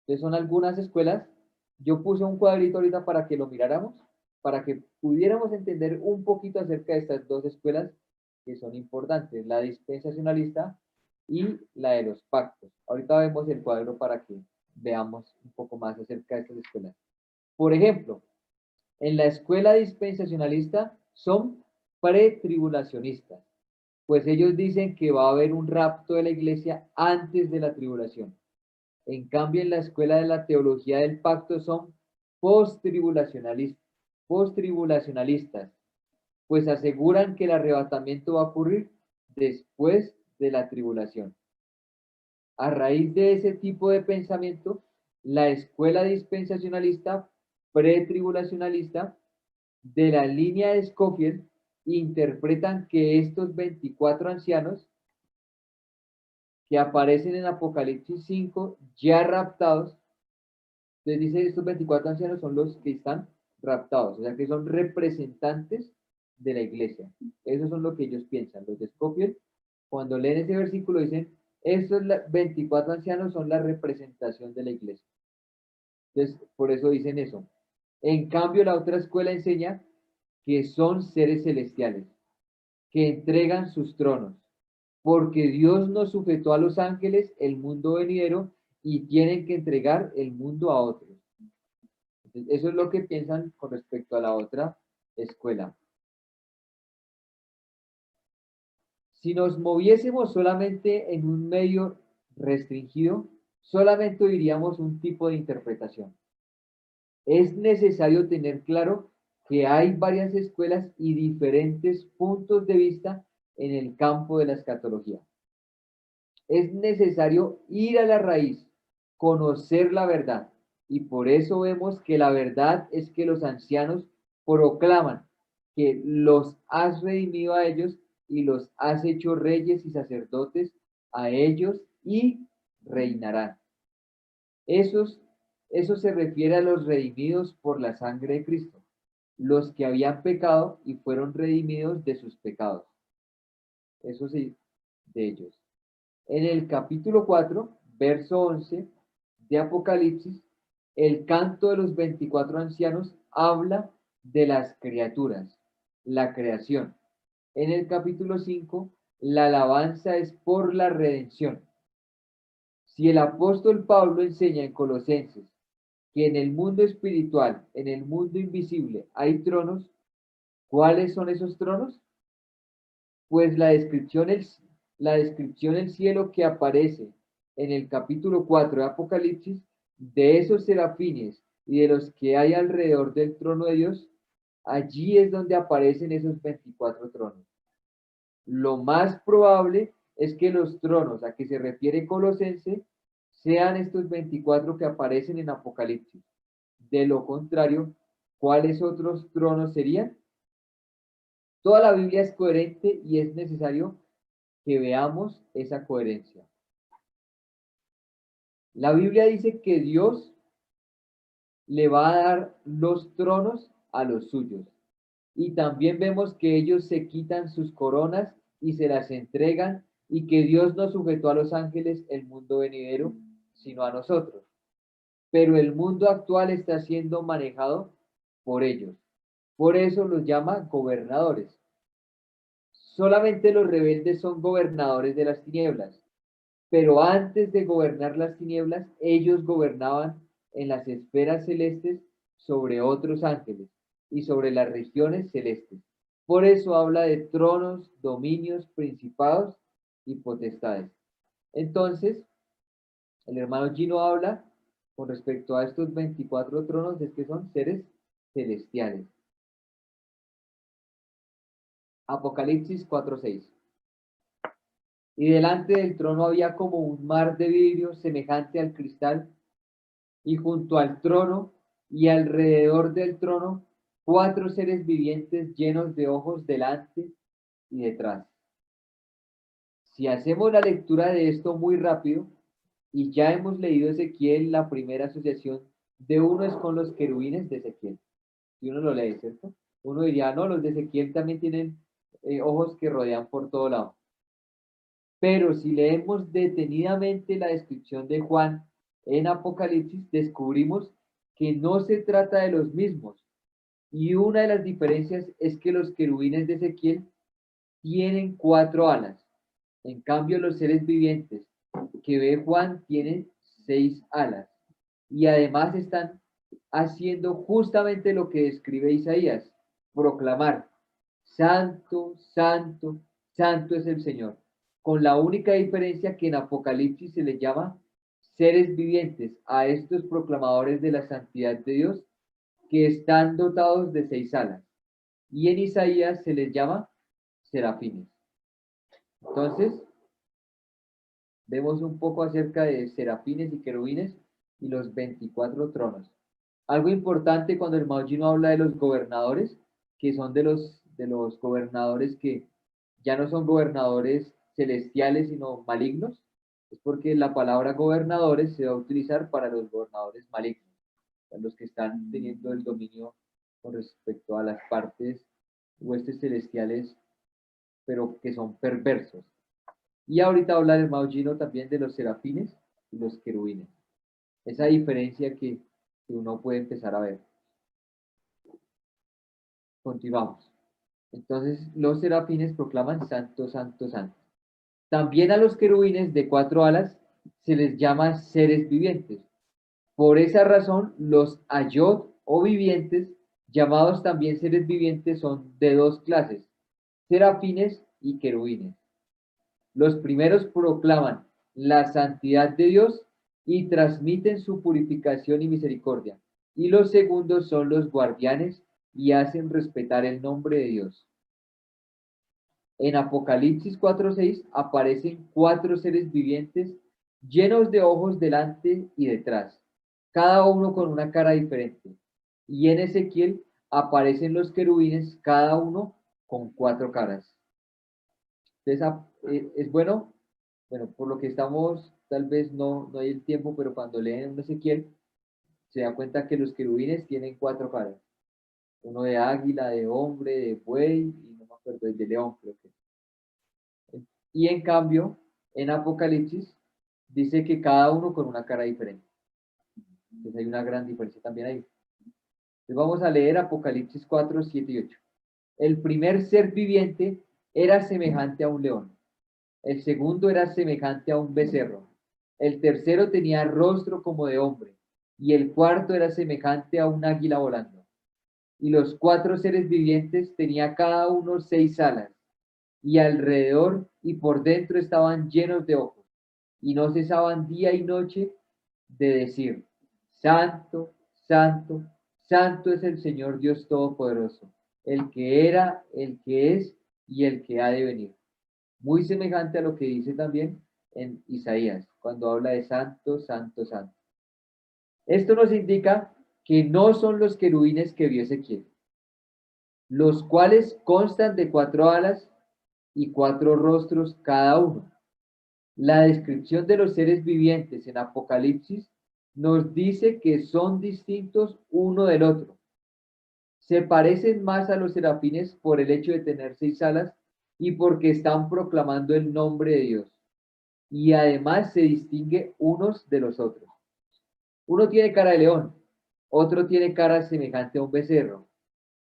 Entonces son algunas escuelas. Yo puse un cuadrito ahorita para que lo miráramos, para que pudiéramos entender un poquito acerca de estas dos escuelas que son importantes, la dispensacionalista y la de los pactos. Ahorita vemos el cuadro para que veamos un poco más acerca de estas escuelas. Por ejemplo, en la escuela dispensacionalista son pretribulacionistas, pues ellos dicen que va a haber un rapto de la iglesia antes de la tribulación. En cambio, en la escuela de la teología del pacto son post-tribulacionalistas, pues aseguran que el arrebatamiento va a ocurrir después de la tribulación. A raíz de ese tipo de pensamiento, la escuela dispensacionalista pretribulacionalista de la línea de Scofield interpretan que estos 24 ancianos que aparecen en Apocalipsis 5 ya raptados, entonces dice estos 24 ancianos son los que están raptados, o sea que son representantes de la iglesia. Eso son lo que ellos piensan. Los de Scofield, cuando leen ese versículo, dicen, Estos 24 ancianos son la representación de la iglesia. Entonces, por eso dicen eso. En cambio, la otra escuela enseña que son seres celestiales, que entregan sus tronos, porque Dios nos sujetó a los ángeles el mundo venidero y tienen que entregar el mundo a otros. Entonces, eso es lo que piensan con respecto a la otra escuela. Si nos moviésemos solamente en un medio restringido, solamente oiríamos un tipo de interpretación. Es necesario tener claro que hay varias escuelas y diferentes puntos de vista en el campo de la escatología. Es necesario ir a la raíz, conocer la verdad, y por eso vemos que la verdad es que los ancianos proclaman que los has redimido a ellos y los has hecho reyes y sacerdotes a ellos y reinarán. Eso se refiere a los redimidos por la sangre de Cristo, los que habían pecado y fueron redimidos de sus pecados. Eso sí, de ellos. En el capítulo 4, verso 11 de Apocalipsis, el canto de los 24 ancianos habla de las criaturas, la creación. En el capítulo 5, la alabanza es por la redención. Si el apóstol Pablo enseña en Colosenses que en el mundo espiritual, en el mundo invisible, hay tronos, ¿cuáles son esos tronos? Pues la descripción del cielo que aparece en el capítulo 4 de Apocalipsis, de esos serafines y de los que hay alrededor del trono de Dios, allí es donde aparecen esos 24 tronos. Lo más probable es que los tronos a que se refiere Colosense sean estos 24 que aparecen en Apocalipsis. De lo contrario, ¿cuáles otros tronos serían? Toda la Biblia es coherente y es necesario que veamos esa coherencia. La Biblia dice que Dios le va a dar los tronos a los suyos. Y también vemos que ellos se quitan sus coronas y se las entregan y que Dios no sujetó a los ángeles el mundo venidero, sino a nosotros. Pero el mundo actual está siendo manejado por ellos. Por eso los llama gobernadores. Solamente los rebeldes son gobernadores de las tinieblas, pero antes de gobernar las tinieblas, ellos gobernaban en las esferas celestes sobre otros ángeles y sobre las regiones celestes. Por eso habla de tronos, dominios, principados y potestades. Entonces, el hermano Gino habla con respecto a estos 24 tronos, es que son seres celestiales. Apocalipsis 4:6. Y delante del trono había como un mar de vidrio semejante al cristal, y junto al trono y alrededor del trono, 4 seres vivientes llenos de ojos delante y detrás. Si hacemos la lectura de esto muy rápido, y ya hemos leído Ezequiel, la primera asociación de uno es con los querubines de Ezequiel. Si uno lo lee, ¿cierto? Uno diría, no, los de Ezequiel también tienen ojos que rodean por todo lado. Pero si leemos detenidamente la descripción de Juan en Apocalipsis, descubrimos que no se trata de los mismos. Y una de las diferencias es que los querubines de Ezequiel tienen 4 alas. En cambio, los seres vivientes que ve Juan tienen 6 alas. Y además están haciendo justamente lo que describe Isaías, proclamar, Santo, Santo, Santo es el Señor, con la única diferencia que en Apocalipsis se les llama seres vivientes a estos proclamadores de la santidad de Dios, que están dotados de 6 alas, y en Isaías se les llama serafines. Entonces, vemos un poco acerca de serafines y querubines y los 24 tronos. Algo importante cuando el Maugino habla de los gobernadores, que son de los gobernadores que ya no son gobernadores celestiales, sino malignos, es porque la palabra gobernadores se va a utilizar para los gobernadores malignos, para los que están teniendo el dominio con respecto a las partes huestes celestiales, pero que son perversos. Y ahorita habla el hermano Gino también de los serafines y los querubines. Esa diferencia que uno puede empezar a ver. Continuamos. Entonces, los serafines proclaman santo, santo, santo. También a los querubines de 4 alas se les llama seres vivientes. Por esa razón, los ayot o vivientes, llamados también seres vivientes, son de 2 clases, serafines y querubines. Los primeros proclaman la santidad de Dios y transmiten su purificación y misericordia. Y los segundos son los guardianes y hacen respetar el nombre de Dios. En Apocalipsis 4:6 aparecen 4 seres vivientes llenos de ojos delante y detrás, cada uno con una cara diferente. Y en Ezequiel aparecen los querubines, cada uno con 4 caras. Entonces, es bueno, por lo que estamos, tal vez no hay el tiempo, pero cuando leen un Ezequiel, se da cuenta que los querubines tienen 4 caras. Uno de águila, de hombre, de buey, y no me acuerdo, de león, creo que. Y en cambio, en Apocalipsis, dice que cada uno con una cara diferente. Entonces hay una gran diferencia también ahí. Entonces vamos a leer Apocalipsis 4, 7 y 8. El primer ser viviente era semejante a un león. El segundo era semejante a un becerro. El tercero tenía rostro como de hombre. Y el cuarto era semejante a un águila volando. Y los 4 seres vivientes tenía cada uno 6 alas. Y alrededor y por dentro estaban llenos de ojos. Y no cesaban día y noche de decir, Santo, Santo, Santo es el Señor Dios Todopoderoso, el que era, el que es y el que ha de venir. Muy semejante a lo que dice también en Isaías, cuando habla de santo, santo, santo. Esto nos indica que no son los querubines que vio Ezequiel, los cuales constan de 4 alas y 4 rostros cada uno. La descripción de los seres vivientes en Apocalipsis nos dice que son distintos uno del otro. Se parecen más a los serafines por el hecho de tener 6 alas y porque están proclamando el nombre de Dios. Y además se distingue unos de los otros. Uno tiene cara de león, otro tiene cara semejante a un becerro,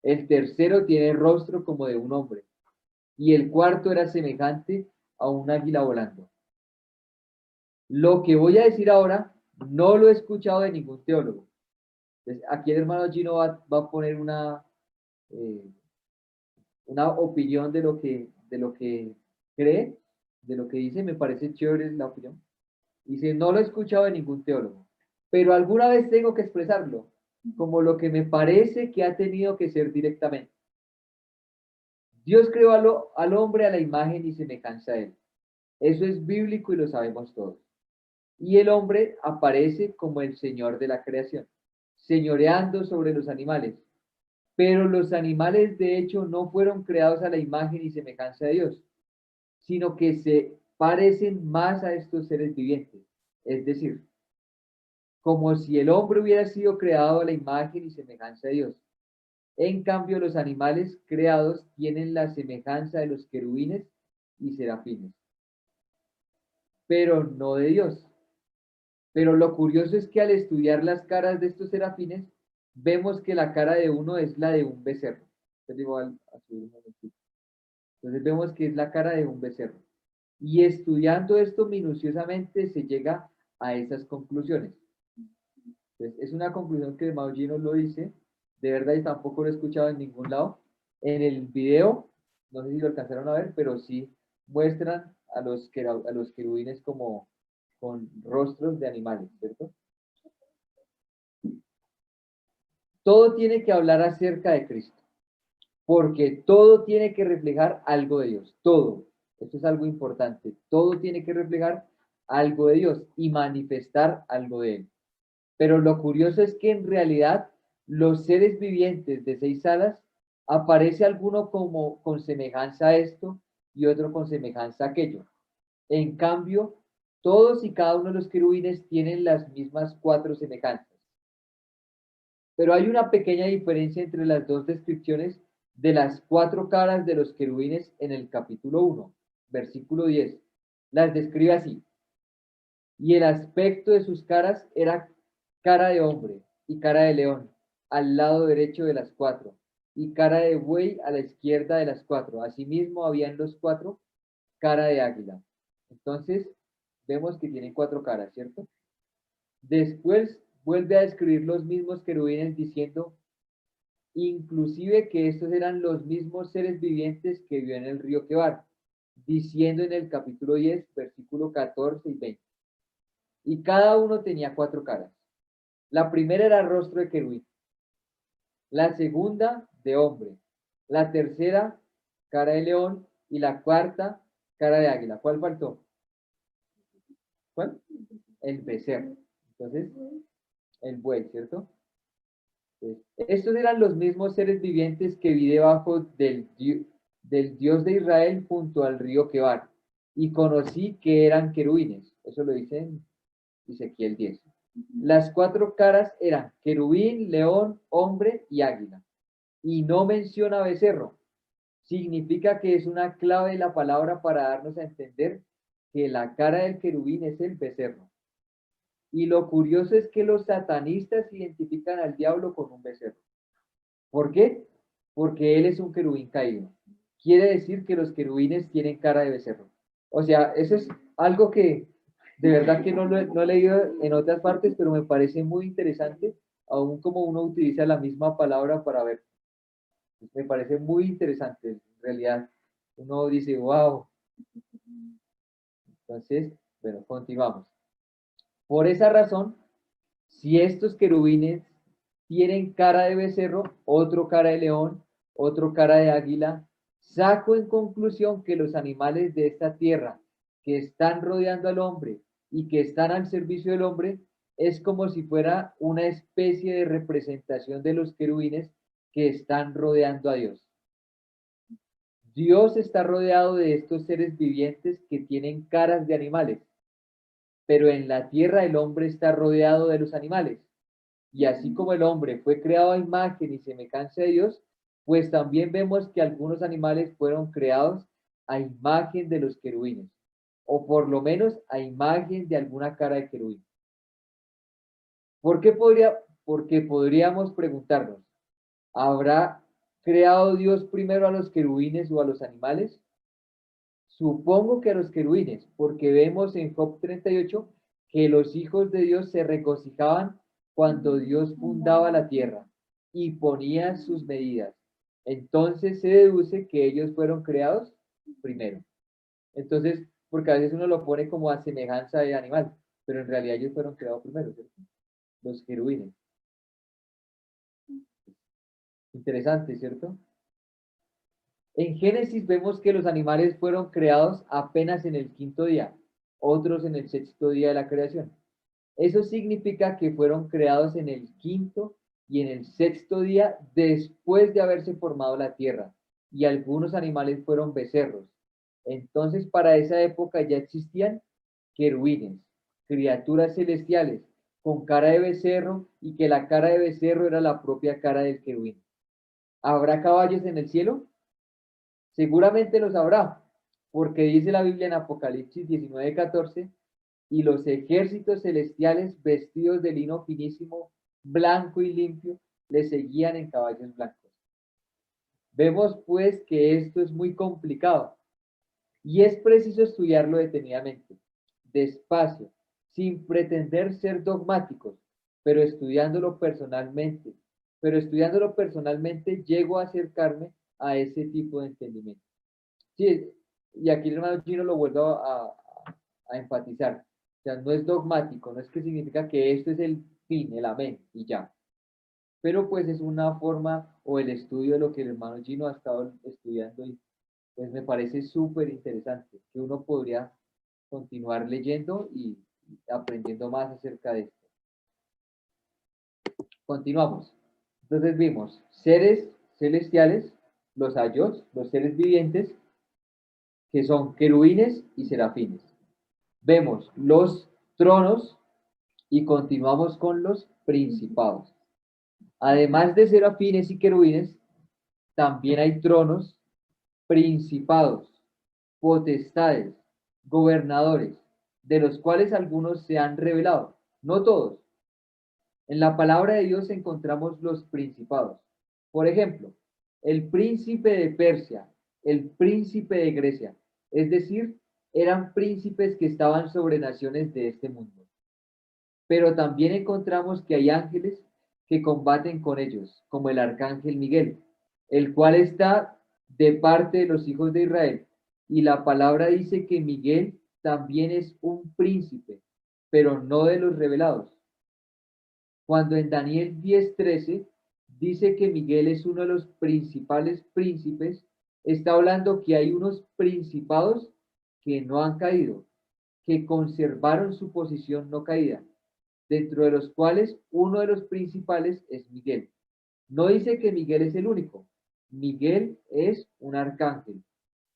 el tercero tiene rostro como de un hombre, y el cuarto era semejante a un águila volando. Lo que voy a decir ahora no lo he escuchado de ningún teólogo. Entonces, aquí el hermano Gino va a poner una opinión de lo que cree, de lo que dice. Me parece chévere la opinión. Dice, no lo he escuchado de ningún teólogo, pero alguna vez tengo que expresarlo, como lo que me parece que ha tenido que ser directamente. Dios creó al hombre a la imagen y semejanza de él. Eso es bíblico y lo sabemos todos. Y el hombre aparece como el Señor de la creación, señoreando sobre los animales. Pero los animales de hecho no fueron creados a la imagen y semejanza de Dios, sino que se parecen más a estos seres vivientes. Es decir, como si el hombre hubiera sido creado a la imagen y semejanza de Dios. En cambio, los animales creados tienen la semejanza de los querubines y serafines, pero no de Dios. Pero lo curioso es que al estudiar las caras de estos serafines, vemos que la cara de uno es la de un becerro. Entonces vemos que es la cara de un becerro. Y estudiando esto minuciosamente se llega a esas conclusiones. Entonces, es una conclusión que Maugino lo dice, de verdad y tampoco lo he escuchado en ningún lado. En el video, no sé si lo alcanzaron a ver, pero sí muestran a los querubines como con rostros de animales, ¿cierto? Todo tiene que hablar acerca de Cristo, porque todo tiene que reflejar algo de Dios, todo. Esto es algo importante, todo tiene que reflejar algo de Dios y manifestar algo de Él. Pero lo curioso es que en realidad los seres vivientes de 6 alas aparece alguno como con semejanza a esto y otro con semejanza a aquello. En cambio, todos y cada uno de los querubines tienen las mismas 4 semejanzas. Pero hay una pequeña diferencia entre las dos descripciones de las 4 caras de los querubines en el capítulo 1, versículo 10. las describe así. Y el aspecto de sus caras era cara de hombre y cara de león al lado derecho de las cuatro, y cara de buey a la izquierda de las cuatro. Asimismo, habían los cuatro cara de águila. Entonces, vemos que tienen cuatro caras, ¿cierto? Después vuelve a describir los mismos querubines diciendo, inclusive que estos eran los mismos seres vivientes que vio en el río Quebar, diciendo en el capítulo 10, versículo 14 y 20. Y cada uno tenía cuatro caras. La primera era rostro de querubín, la segunda de hombre, la tercera cara de león y la cuarta cara de águila. ¿Cuál faltó? ¿Cuál? El becerro. Entonces, el buey, ¿cierto? Estos eran los mismos seres vivientes que vi debajo del Dios de Israel junto al río Quebar, y conocí que eran querubines. Eso lo dice en Ezequiel 10. Las cuatro caras eran querubín, león, hombre y águila. Y no menciona becerro. Significa que es una clave de la palabra para darnos a entender que la cara del querubín es el becerro. Y lo curioso es que los satanistas identifican al diablo con un becerro. ¿Por qué? Porque él es un querubín caído. Quiere decir que los querubines tienen cara de becerro. O sea, eso es algo que de verdad que no he leído en otras partes, pero me parece muy interesante, aún como uno utiliza la misma palabra para ver. Me parece muy interesante, en realidad. Uno dice, wow. Entonces, bueno, continuamos. Por esa razón, si estos querubines tienen cara de becerro, otro cara de león, otro cara de águila, saco en conclusión que los animales de esta tierra que están rodeando al hombre y que están al servicio del hombre, es como si fuera una especie de representación de los querubines que están rodeando a Dios. Dios está rodeado de estos seres vivientes que tienen caras de animales, pero en la tierra el hombre está rodeado de los animales. Y así como el hombre fue creado a imagen y semejanza de Dios, pues también vemos que algunos animales fueron creados a imagen de los querubines, o por lo menos a imagen de alguna cara de querubín. Porque podríamos preguntarnos, ¿habrá creado Dios primero a los querubines o a los animales? Supongo que a los querubines, porque vemos en Job 38 que los hijos de Dios se regocijaban cuando Dios fundaba la tierra y ponía sus medidas. Entonces se deduce que ellos fueron creados primero. Entonces, porque a veces uno lo pone como a semejanza de animal, pero en realidad ellos fueron creados primero, ¿cierto? Los querubines. Interesante, ¿cierto? En Génesis vemos que los animales fueron creados apenas en el quinto día, otros en el sexto día de la creación. Eso significa que fueron creados en el quinto y en el sexto día después de haberse formado la tierra, y algunos animales fueron becerros. Entonces, para esa época ya existían querubines, criaturas celestiales, con cara de becerro, y que la cara de becerro era la propia cara del querubín. ¿Habrá caballos en el cielo? Seguramente los habrá, porque dice la Biblia en Apocalipsis 19:14, y los ejércitos celestiales vestidos de lino finísimo, blanco y limpio, le seguían en caballos blancos. Vemos pues que esto es muy complicado y es preciso estudiarlo detenidamente, despacio, sin pretender ser dogmáticos, pero estudiándolo personalmente llego a acercarme a ese tipo de entendimiento. Sí, y aquí el hermano Gino lo vuelvo a enfatizar. O sea, no es dogmático, no es que significa que esto es el fin, el amén, y ya. Pero pues es una forma o el estudio de lo que el hermano Gino ha estado estudiando y pues me parece súper interesante que uno podría continuar leyendo y aprendiendo más acerca de esto. Continuamos. Entonces vimos seres celestiales, los ayos, los seres vivientes, que son querubines y serafines. Vemos los tronos y continuamos con los principados. Además de serafines y querubines, también hay tronos, principados, potestades, gobernadores, de los cuales algunos se han revelado, no todos. En la palabra de Dios encontramos los principados. Por ejemplo, el príncipe de Persia, el príncipe de Grecia, es decir, eran príncipes que estaban sobre naciones de este mundo. Pero también encontramos que hay ángeles que combaten con ellos, como el arcángel Miguel, el cual está de parte de los hijos de Israel. Y la palabra dice que Miguel también es un príncipe, pero no de los revelados. Cuando en Daniel 10:13 dice que Miguel es uno de los principales príncipes, está hablando que hay unos principados que no han caído, que conservaron su posición no caída, dentro de los cuales uno de los principales es Miguel. No dice que Miguel es el único, Miguel es un arcángel.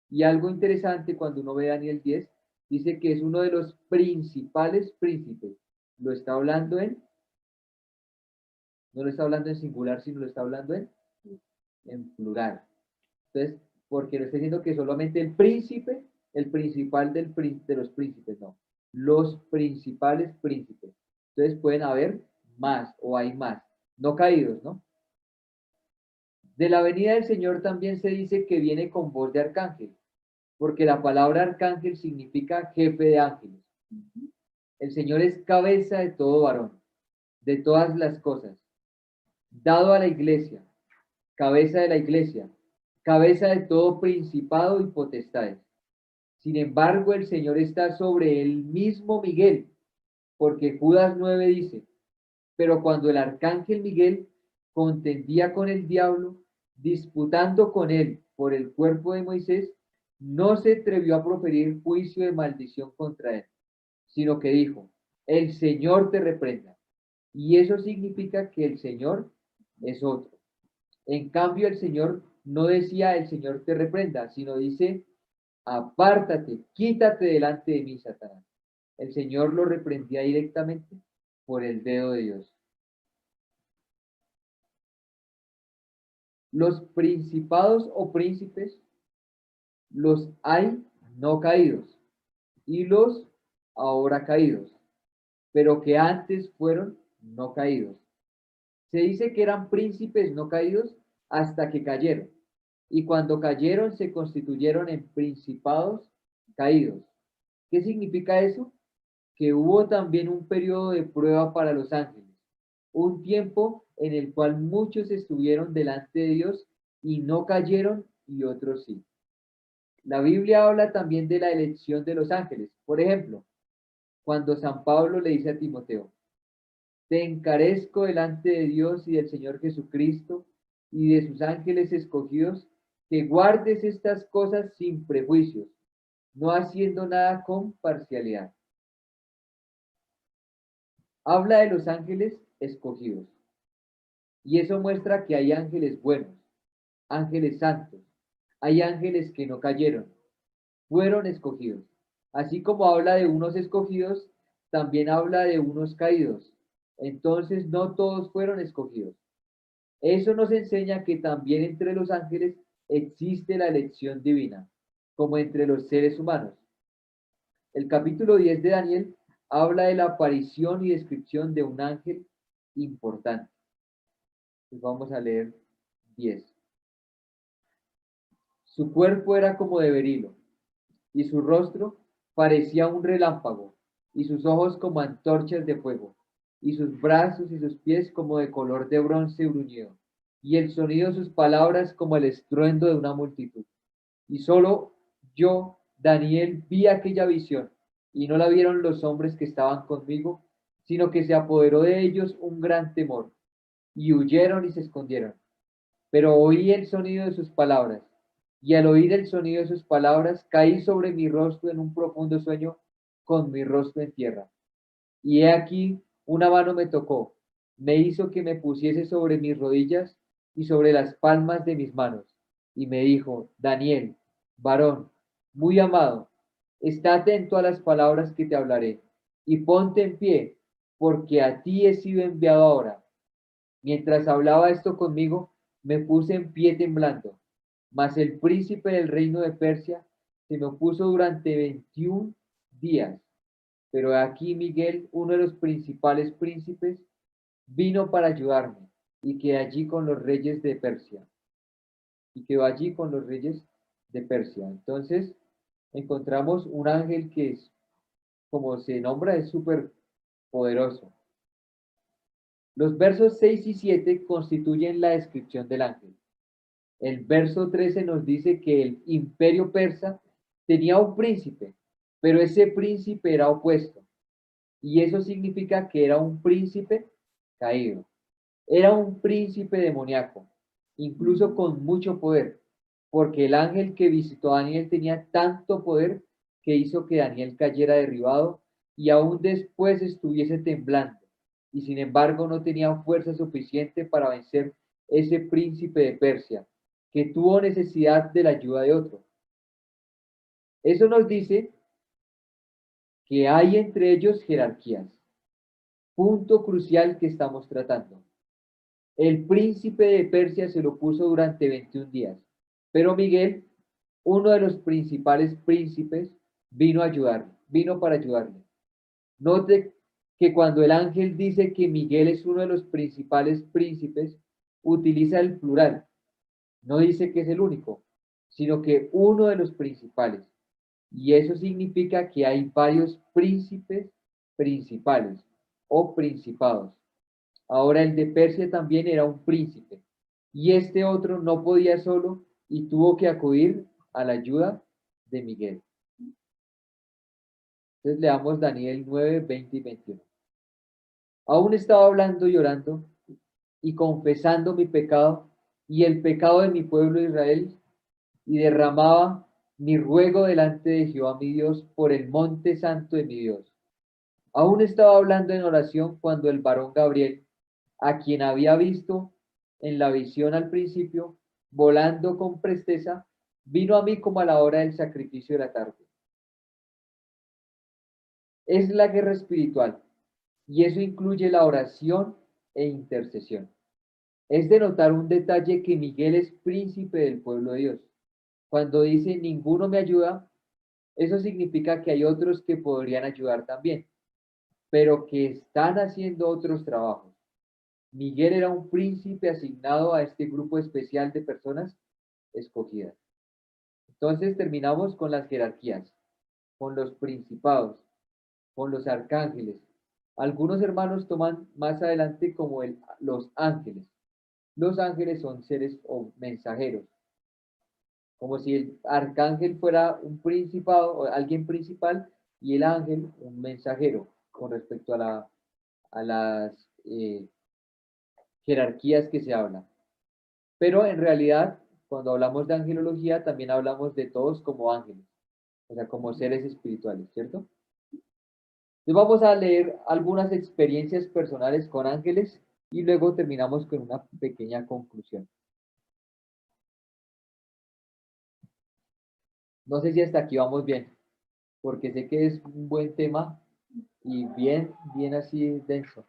Y algo interesante cuando uno ve Daniel 10, dice que es uno de los principales príncipes. Lo está hablando no lo está hablando en singular, sino lo está hablando en plural. Entonces, porque no está diciendo que solamente el príncipe, el principal de los príncipes, no. Los principales príncipes. Entonces pueden haber más o hay más, no caídos, ¿no? De la venida del Señor también se dice que viene con voz de arcángel, porque la palabra arcángel significa jefe de ángeles. El Señor es cabeza de todo varón, de todas las cosas, dado a la iglesia, cabeza de la iglesia, cabeza de todo principado y potestades. Sin embargo, el Señor está sobre el mismo Miguel, porque Judas 9 dice, pero cuando el arcángel Miguel contendía con el diablo, disputando con él por el cuerpo de Moisés, no se atrevió a proferir juicio de maldición contra él, sino que dijo, el Señor te reprenda. Y eso significa que el Señor es otro. En cambio, el Señor no decía el Señor te reprenda, sino dice, apártate, quítate delante de mí, Satanás. El Señor lo reprendía directamente por el dedo de Dios. Los principados o príncipes los hay no caídos y los ahora caídos, pero que antes fueron no caídos. Se dice que eran príncipes no caídos hasta que cayeron, y cuando cayeron se constituyeron en principados caídos. ¿Qué significa eso? Que hubo también un periodo de prueba para los ángeles, un tiempo en el cual muchos estuvieron delante de Dios y no cayeron y otros sí. La Biblia habla también de la elección de los ángeles. Por ejemplo, cuando San Pablo le dice a Timoteo, te encarezco delante de Dios y del Señor Jesucristo y de sus ángeles escogidos, que guardes estas cosas sin prejuicios, no haciendo nada con parcialidad. Habla de los ángeles escogidos. Y eso muestra que hay ángeles buenos, ángeles santos, hay ángeles que no cayeron, fueron escogidos. Así como habla de unos escogidos, también habla de unos caídos. Entonces no todos fueron escogidos. Eso nos enseña que también entre los ángeles existe la elección divina, como entre los seres humanos. El capítulo 10 de Daniel habla de la aparición y descripción de un ángel importante. Pues vamos a leer 10. Su cuerpo era como de berilo, y su rostro parecía un relámpago, y sus ojos como antorchas de fuego, y sus brazos y sus pies como de color de bronce bruñido, y el sonido de sus palabras como el estruendo de una multitud. Y solo yo, Daniel, vi aquella visión, y no la vieron los hombres que estaban conmigo, sino que se apoderó de ellos un gran temor, y huyeron y se escondieron. Pero oí el sonido de sus palabras, y al oír el sonido de sus palabras, caí sobre mi rostro en un profundo sueño, con mi rostro en tierra. Y he aquí, una mano me tocó, me hizo que me pusiese sobre mis rodillas y sobre las palmas de mis manos, y me dijo, Daniel, varón, muy amado, está atento a las palabras que te hablaré, y ponte en pie, porque a ti he sido enviado ahora. Mientras hablaba esto conmigo, me puse en pie temblando, mas el príncipe del reino de Persia se me opuso durante días. Pero aquí Miguel, uno de los principales príncipes, vino para ayudarme y quedé allí con los reyes de Persia. Y quedó allí con los reyes de Persia. Entonces, encontramos un ángel que es, como se nombra, es súper poderoso. Los versos 6 y 7 constituyen la descripción del ángel. El verso 13 nos dice que el imperio persa tenía un príncipe, pero ese príncipe era opuesto. Y eso significa que era un príncipe caído. Era un príncipe demoníaco, incluso con mucho poder, porque el ángel que visitó a Daniel tenía tanto poder que hizo que Daniel cayera derribado y aún después estuviese temblando. Y sin embargo no tenía fuerza suficiente para vencer ese príncipe de Persia, que tuvo necesidad de la ayuda de otro. Eso nos dice que hay entre ellos jerarquías. Punto crucial que estamos tratando. El príncipe de Persia se lo puso durante 21 días, pero Miguel, uno de los principales príncipes, vino para ayudarle. Note que cuando el ángel dice que Miguel es uno de los principales príncipes, utiliza el plural. No dice que es el único, sino que uno de los principales. Y eso significa que hay varios príncipes principales o principados. Ahora el de Persia también era un príncipe, y este otro no podía solo y tuvo que acudir a la ayuda de Miguel. Entonces leamos Daniel 9, 20 y 21. Aún estaba hablando y orando y confesando mi pecado y el pecado de mi pueblo Israel, y derramaba mi ruego delante de Jehová mi Dios por el monte santo de mi Dios. Aún estaba hablando en oración cuando el varón Gabriel, a quien había visto en la visión al principio, volando con presteza, vino a mí como a la hora del sacrificio de la tarde. Es la guerra espiritual, y eso incluye la oración e intercesión. Es de notar un detalle que Miguel es príncipe del pueblo de Dios. Cuando dice ninguno me ayuda, eso significa que hay otros que podrían ayudar también, pero que están haciendo otros trabajos. Miguel era un príncipe asignado a este grupo especial de personas escogidas. Entonces terminamos con las jerarquías, con los principados, con los arcángeles. Algunos hermanos toman más adelante como los ángeles. Los ángeles son seres o mensajeros, como si el arcángel fuera un principado o alguien principal y el ángel un mensajero con respecto a las jerarquías que se hablan. Pero en realidad, cuando hablamos de angelología, también hablamos de todos como ángeles, o sea, como seres espirituales, ¿cierto? Entonces vamos a leer algunas experiencias personales con ángeles y luego terminamos con una pequeña conclusión. No sé si hasta aquí vamos bien, porque sé que es un buen tema y bien así denso,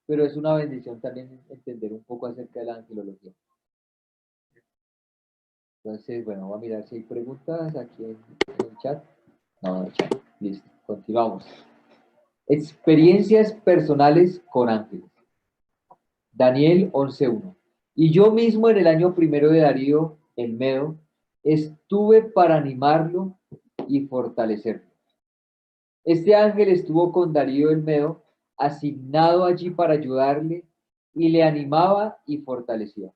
pero es una bendición también entender un poco acerca de la angelología. Entonces, bueno, voy a mirar si hay preguntas aquí en el chat. No, no hay chat. Listo, continuamos. Experiencias personales con ángeles. Daniel 11:1. Y yo mismo en el año primero de Darío, el Medo, estuve para animarlo y fortalecerlo. Este ángel estuvo con Darío el Medo, asignado allí para ayudarle, y le animaba y fortalecía.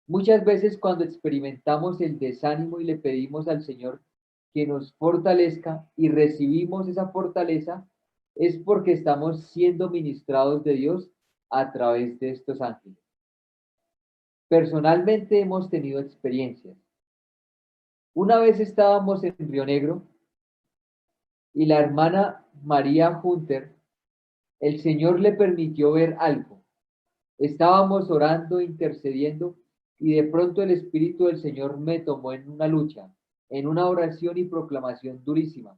Muchas veces cuando experimentamos el desánimo y le pedimos al Señor que nos fortalezca y recibimos esa fortaleza, es porque estamos siendo ministrados de Dios a través de estos ángeles. Personalmente hemos tenido experiencias. Una vez estábamos en Río Negro y la hermana María Hunter, el Señor le permitió ver algo. Estábamos orando, intercediendo, y de pronto el Espíritu del Señor me tomó en una lucha, en una oración y proclamación durísima,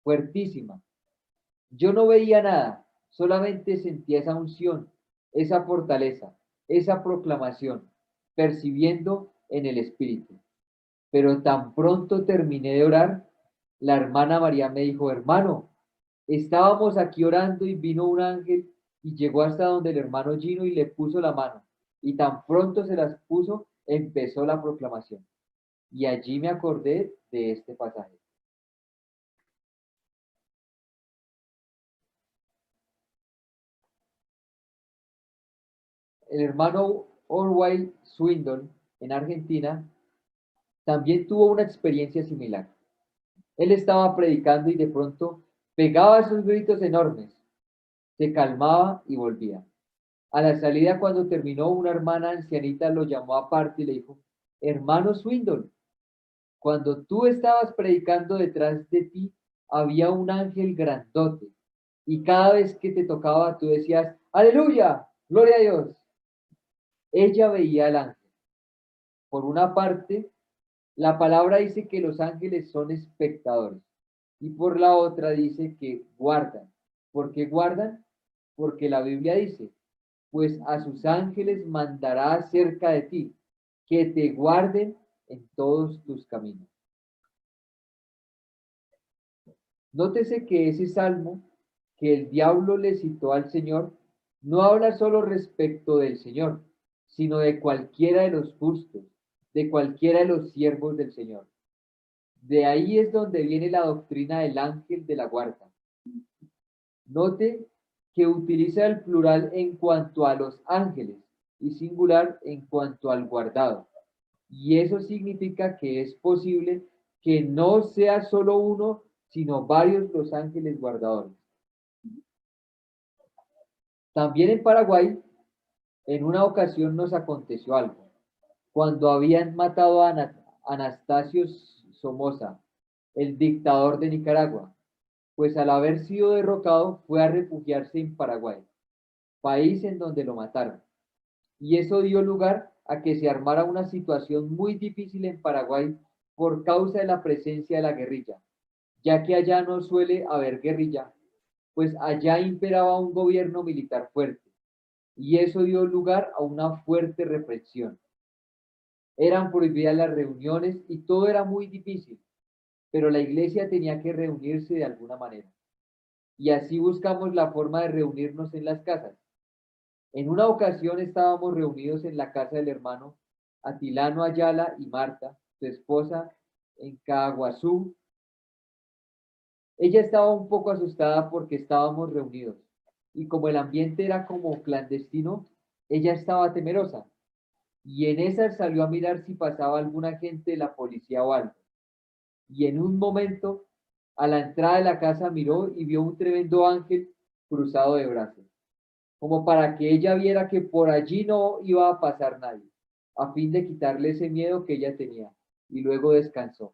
fuertísima. Yo no veía nada, solamente sentía esa unción, esa fortaleza, esa proclamación, percibiendo en el Espíritu. Pero tan pronto terminé de orar, La hermana María me dijo, hermano, estábamos aquí orando y vino un ángel y llegó hasta donde el hermano Gino y le puso la mano. Y tan pronto se las puso, empezó la proclamación. Y allí me acordé de este pasaje. El hermano Orwell Swindon, en Argentina, también tuvo una experiencia similar. Él estaba predicando y de pronto pegaba esos gritos enormes, se calmaba y volvía. A la salida, cuando terminó, una hermana ancianita lo llamó aparte y le dijo, hermano Swindon, cuando tú estabas predicando, detrás de ti había un ángel grandote y cada vez que te tocaba tú decías, aleluya, gloria a Dios. Ella veía al ángel. Por una parte, la palabra dice que los ángeles son espectadores y por la otra dice que guardan. ¿Por qué guardan? Porque la Biblia dice, pues a sus ángeles mandará cerca de ti, que te guarden en todos tus caminos. Nótese que ese salmo que el diablo le citó al Señor no habla solo respecto del Señor, sino de cualquiera de los justos, de cualquiera de los siervos del Señor. De ahí es donde viene la doctrina del ángel de la guarda. Note que utiliza el plural en cuanto a los ángeles y singular en cuanto al guardado. Y eso significa que es posible que no sea solo uno, sino varios los ángeles guardadores. También en Paraguay, en una ocasión nos aconteció algo. Cuando habían matado a Anastasio Somoza, el dictador de Nicaragua, pues al haber sido derrocado fue a refugiarse en Paraguay, país en donde lo mataron. Y eso dio lugar a que se armara una situación muy difícil en Paraguay por causa de la presencia de la guerrilla, ya que allá no suele haber guerrilla, pues allá imperaba un gobierno militar fuerte, y eso dio lugar a una fuerte represión. Eran prohibidas las reuniones y todo era muy difícil, pero la iglesia tenía que reunirse de alguna manera. Y así buscamos la forma de reunirnos en las casas. En una ocasión estábamos reunidos en la casa del hermano Atilano Ayala y Marta, su esposa, en Caguazú. Ella estaba un poco asustada porque estábamos reunidos y como el ambiente era como clandestino, ella estaba temerosa y en esa salió a mirar si pasaba alguna gente de la policía o algo. Y en un momento, a la entrada de la casa miró y vio un tremendo ángel cruzado de brazos, como para que ella viera que por allí no iba a pasar nadie, a fin de quitarle ese miedo que ella tenía. Y luego descansó.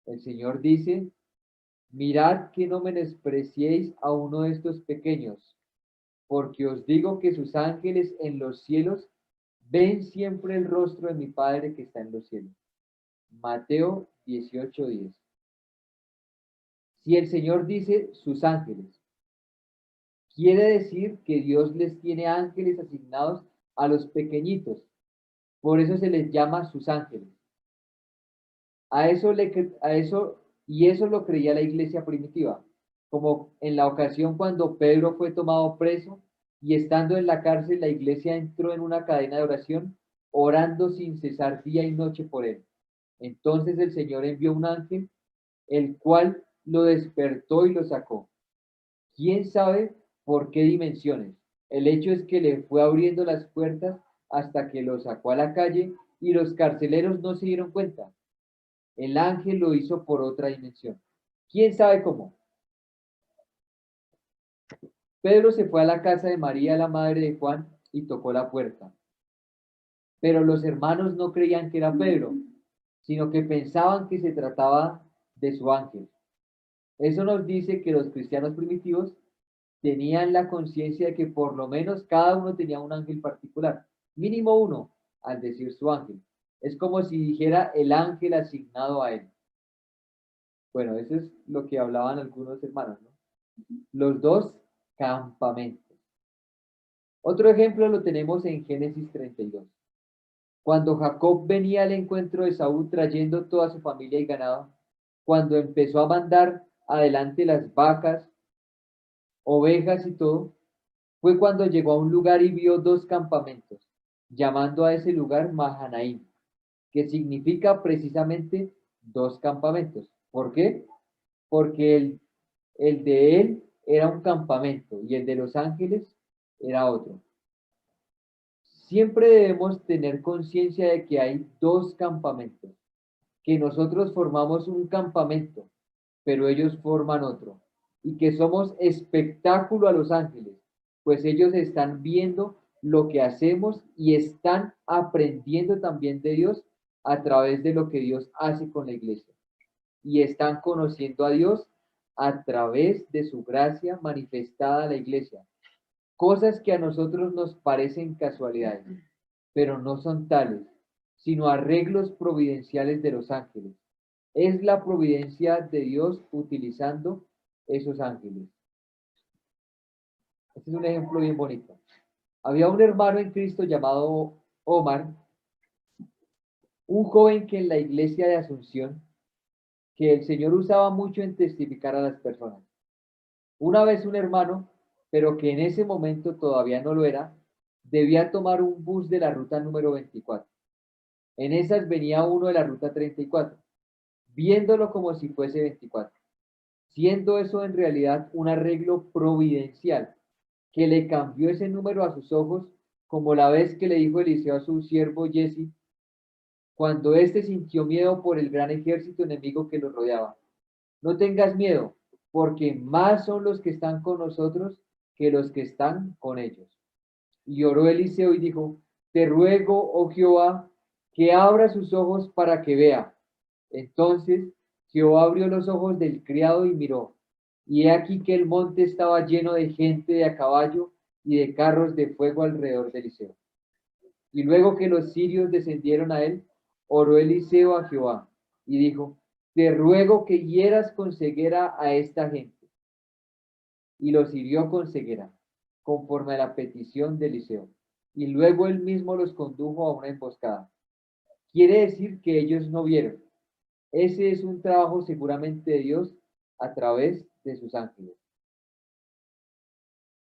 El Señor dice, mirad que no menospreciéis a uno de estos pequeños, porque os digo que sus ángeles en los cielos ven siempre el rostro de mi Padre que está en los cielos. Mateo 18:10. Si el Señor dice sus ángeles, quiere decir que Dios les tiene ángeles asignados a los pequeñitos. Por eso se les llama sus ángeles. Y eso lo creía la iglesia primitiva, como en la ocasión cuando Pedro fue tomado preso y estando en la cárcel la iglesia entró en una cadena de oración, orando sin cesar día y noche por él. Entonces el Señor envió un ángel, el cual lo despertó y lo sacó. ¿Quién sabe por qué dimensiones? El hecho es que le fue abriendo las puertas hasta que lo sacó a la calle y los carceleros no se dieron cuenta. El ángel lo hizo por otra dimensión. ¿Quién sabe cómo? Pedro se fue a la casa de María, la madre de Juan, y tocó la puerta. Pero los hermanos no creían que era Pedro, sino que pensaban que se trataba de su ángel. Eso nos dice que los cristianos primitivos tenían la conciencia de que por lo menos cada uno tenía un ángel particular, mínimo uno, al decir su ángel. Es como si dijera el ángel asignado a él. Bueno, eso es lo que hablaban algunos hermanos, ¿no? Los dos campamentos. Otro ejemplo lo tenemos en Génesis 32. Cuando Jacob venía al encuentro de Saúl trayendo toda su familia y ganado, cuando empezó a mandar adelante las vacas, ovejas y todo, fue cuando llegó a un lugar y vio dos campamentos, llamando a ese lugar Mahanaim, que significa precisamente dos campamentos. ¿Por qué? Porque el de él era un campamento y el de los ángeles era otro. Siempre debemos tener conciencia de que hay dos campamentos, que nosotros formamos un campamento, pero ellos forman otro, y que somos espectáculo a los ángeles, pues ellos están viendo lo que hacemos y están aprendiendo también de Dios a través de lo que Dios hace con la iglesia. Y están conociendo a Dios a través de su gracia manifestada a la iglesia. Cosas que a nosotros nos parecen casualidades, pero no son tales, sino arreglos providenciales de los ángeles. Es la providencia de Dios utilizando esos ángeles. Este es un ejemplo bien bonito. Había un hermano en Cristo llamado Omar, un joven que en la iglesia de Asunción, que el Señor usaba mucho en testificar a las personas. Una vez un hermano, pero que en ese momento todavía no lo era, debía tomar un bus de la ruta número 24. En esas venía uno de la ruta 34, viéndolo como si fuese 24, siendo eso en realidad un arreglo providencial que le cambió ese número a sus ojos, como la vez que le dijo Eliseo a su siervo Jesse, cuando éste sintió miedo por el gran ejército enemigo que lo rodeaba. No tengas miedo, porque más son los que están con nosotros que los que están con ellos. Y oró Eliseo y dijo, te ruego, oh Jehová, que abra sus ojos para que vea. Entonces Jehová abrió los ojos del criado y miró, y he aquí que el monte estaba lleno de gente de a caballo y de carros de fuego alrededor de Eliseo. Y luego que los sirios descendieron a él, oró Eliseo a Jehová y dijo, te ruego que hieras con ceguera a esta gente. Y los hirió con ceguera, conforme a la petición de Eliseo. Y luego él mismo los condujo a una emboscada. Quiere decir que ellos no vieron. Ese es un trabajo seguramente de Dios a través de sus ángeles.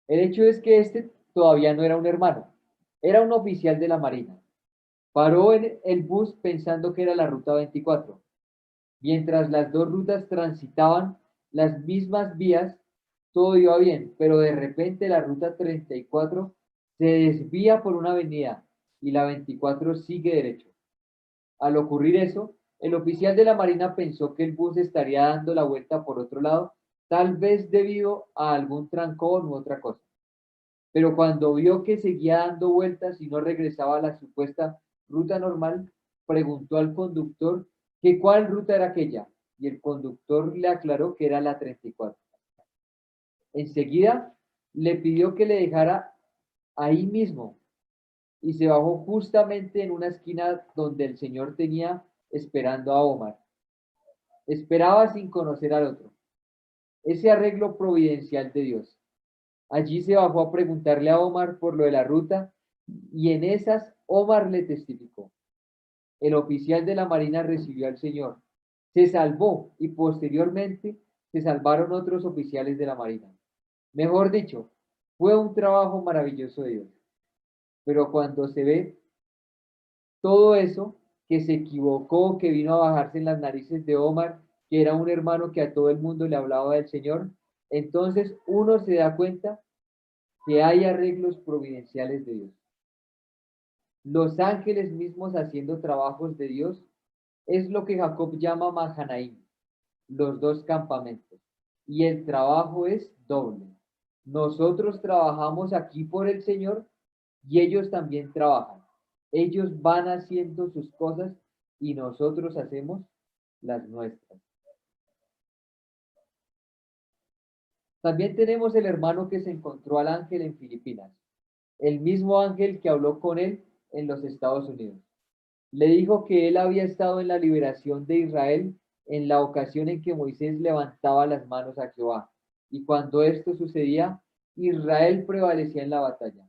El hecho es que este todavía no era un hermano, era un oficial de la Marina. Paró en el bus pensando que era la ruta 24. Mientras las dos rutas transitaban las mismas vías, todo iba bien, pero de repente la ruta 34 se desvía por una avenida y la 24 sigue derecho. Al ocurrir eso, el oficial de la Marina pensó que el bus estaría dando la vuelta por otro lado, tal vez debido a algún trancón u otra cosa. Pero cuando vio que seguía dando vueltas y no regresaba a la supuesta ruta normal, preguntó al conductor que cuál ruta era aquella, y el conductor le aclaró que era la 34. Enseguida le pidió que le dejara ahí mismo y se bajó justamente en una esquina donde el señor tenía esperando a Omar. Esperaba sin conocer al otro. Ese arreglo providencial de Dios. Allí se bajó a preguntarle a Omar por lo de la ruta y en esas Omar le testificó. El oficial de la Marina recibió al señor. Se salvó y posteriormente se salvaron otros oficiales de la Marina. Mejor dicho, fue un trabajo maravilloso de Dios. Pero cuando se ve todo eso, que se equivocó, que vino a bajarse en las narices de Omar, que era un hermano que a todo el mundo le hablaba del Señor, entonces uno se da cuenta que hay arreglos providenciales de Dios. Los ángeles mismos haciendo trabajos de Dios es lo que Jacob llama Mahanaim, los dos campamentos. Y el trabajo es doble. Nosotros trabajamos aquí por el Señor y ellos también trabajan. Ellos van haciendo sus cosas y nosotros hacemos las nuestras. También tenemos el hermano que se encontró al ángel en Filipinas, el mismo ángel que habló con él en los Estados Unidos. Le dijo que él había estado en la liberación de Israel en la ocasión en que Moisés levantaba las manos a Jehová. Y cuando esto sucedía, Israel prevalecía en la batalla.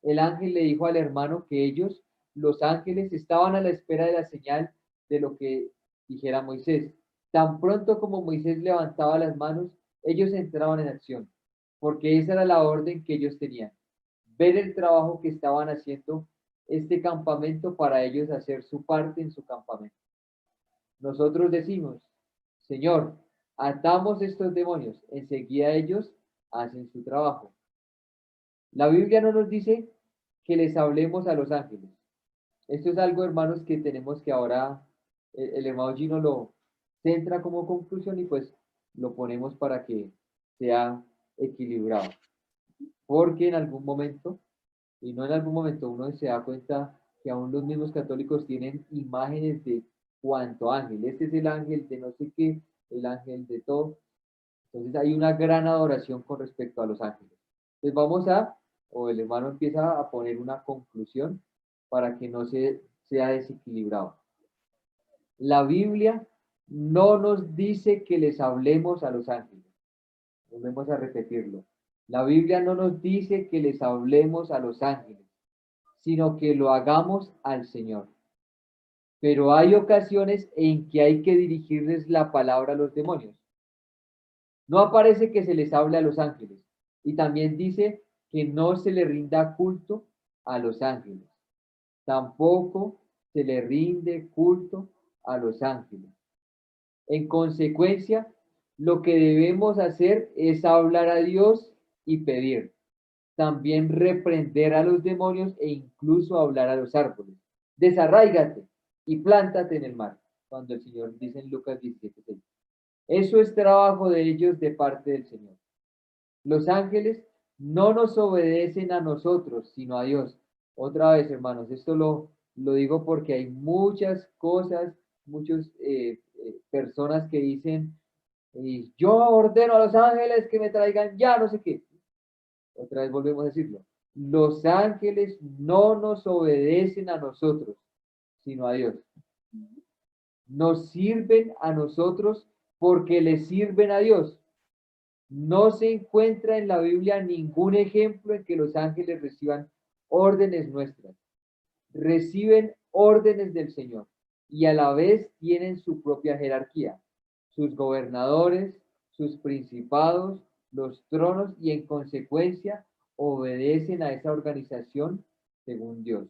El ángel le dijo al hermano que ellos, los ángeles, estaban a la espera de la señal de lo que dijera Moisés. Tan pronto como Moisés levantaba las manos, ellos entraban en acción, porque esa era la orden que ellos tenían. Ver el trabajo que estaban haciendo este campamento para ellos hacer su parte en su campamento. Nosotros decimos, Señor, atamos estos demonios. Enseguida ellos hacen su trabajo. La Biblia no nos dice que les hablemos a los ángeles. Esto es algo, hermanos, que tenemos que ahora, el hermano Gino lo centra como conclusión y pues lo ponemos para que sea equilibrado. Porque en algún momento, y no en algún momento, uno se da cuenta que aún los mismos católicos tienen imágenes de cuánto ángel. Este es el ángel de no sé qué, el ángel de todo. Entonces hay una gran adoración con respecto a los ángeles. Entonces vamos a, o el hermano empieza a poner una conclusión para que no se sea desequilibrado. La Biblia no nos dice que les hablemos a los ángeles. Volvemos a repetirlo. La Biblia no nos dice que les hablemos a los ángeles, sino que lo hagamos al Señor. Pero hay ocasiones en que hay que dirigirles la palabra a los demonios. No aparece que se les hable a los ángeles. Y también dice que no se le rinda culto a los ángeles. Tampoco se le rinde culto a los ángeles. En consecuencia, lo que debemos hacer es hablar a Dios y pedir. También reprender a los demonios e incluso hablar a los árboles. Desarráigate y plántate en el mar. Cuando el Señor dice en Lucas 17:6. Eso es trabajo de ellos de parte del Señor. Los ángeles no nos obedecen a nosotros, sino a Dios. Otra vez, hermanos, esto lo digo porque hay muchas cosas, muchas personas que dicen, yo ordeno a los ángeles que me traigan ya, no sé qué. Otra vez volvemos a decirlo. Los ángeles no nos obedecen a nosotros, sino a Dios. Nos sirven a nosotros porque le sirven a Dios. No se encuentra en la Biblia ningún ejemplo en que los ángeles reciban órdenes nuestras. Reciben órdenes del Señor y a la vez tienen su propia jerarquía, sus gobernadores, sus principados, los tronos y en consecuencia obedecen a esa organización según Dios.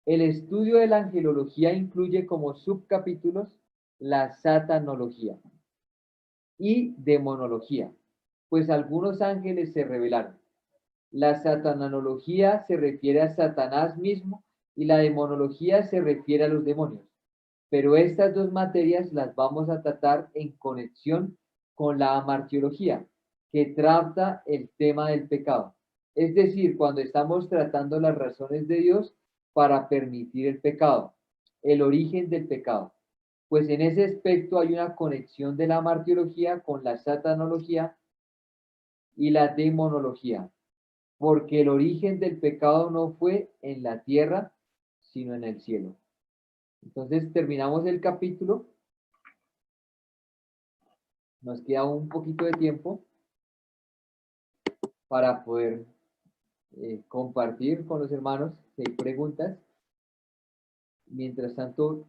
El estudio de la angelología incluye como subcapítulos la satanología y demonología, pues algunos ángeles se rebelaron. La satanología se refiere a Satanás mismo y la demonología se refiere a los demonios. Pero estas dos materias las vamos a tratar en conexión con la amartiología, que trata el tema del pecado. Es decir, cuando estamos tratando las razones de Dios para permitir el pecado, el origen del pecado. Pues en ese aspecto hay una conexión de la martirología con la satanología y la demonología, porque el origen del pecado no fue en la tierra, sino en el cielo. Entonces terminamos el capítulo, nos queda un poquito de tiempo para poder compartir con los hermanos si hay preguntas. Mientras tanto,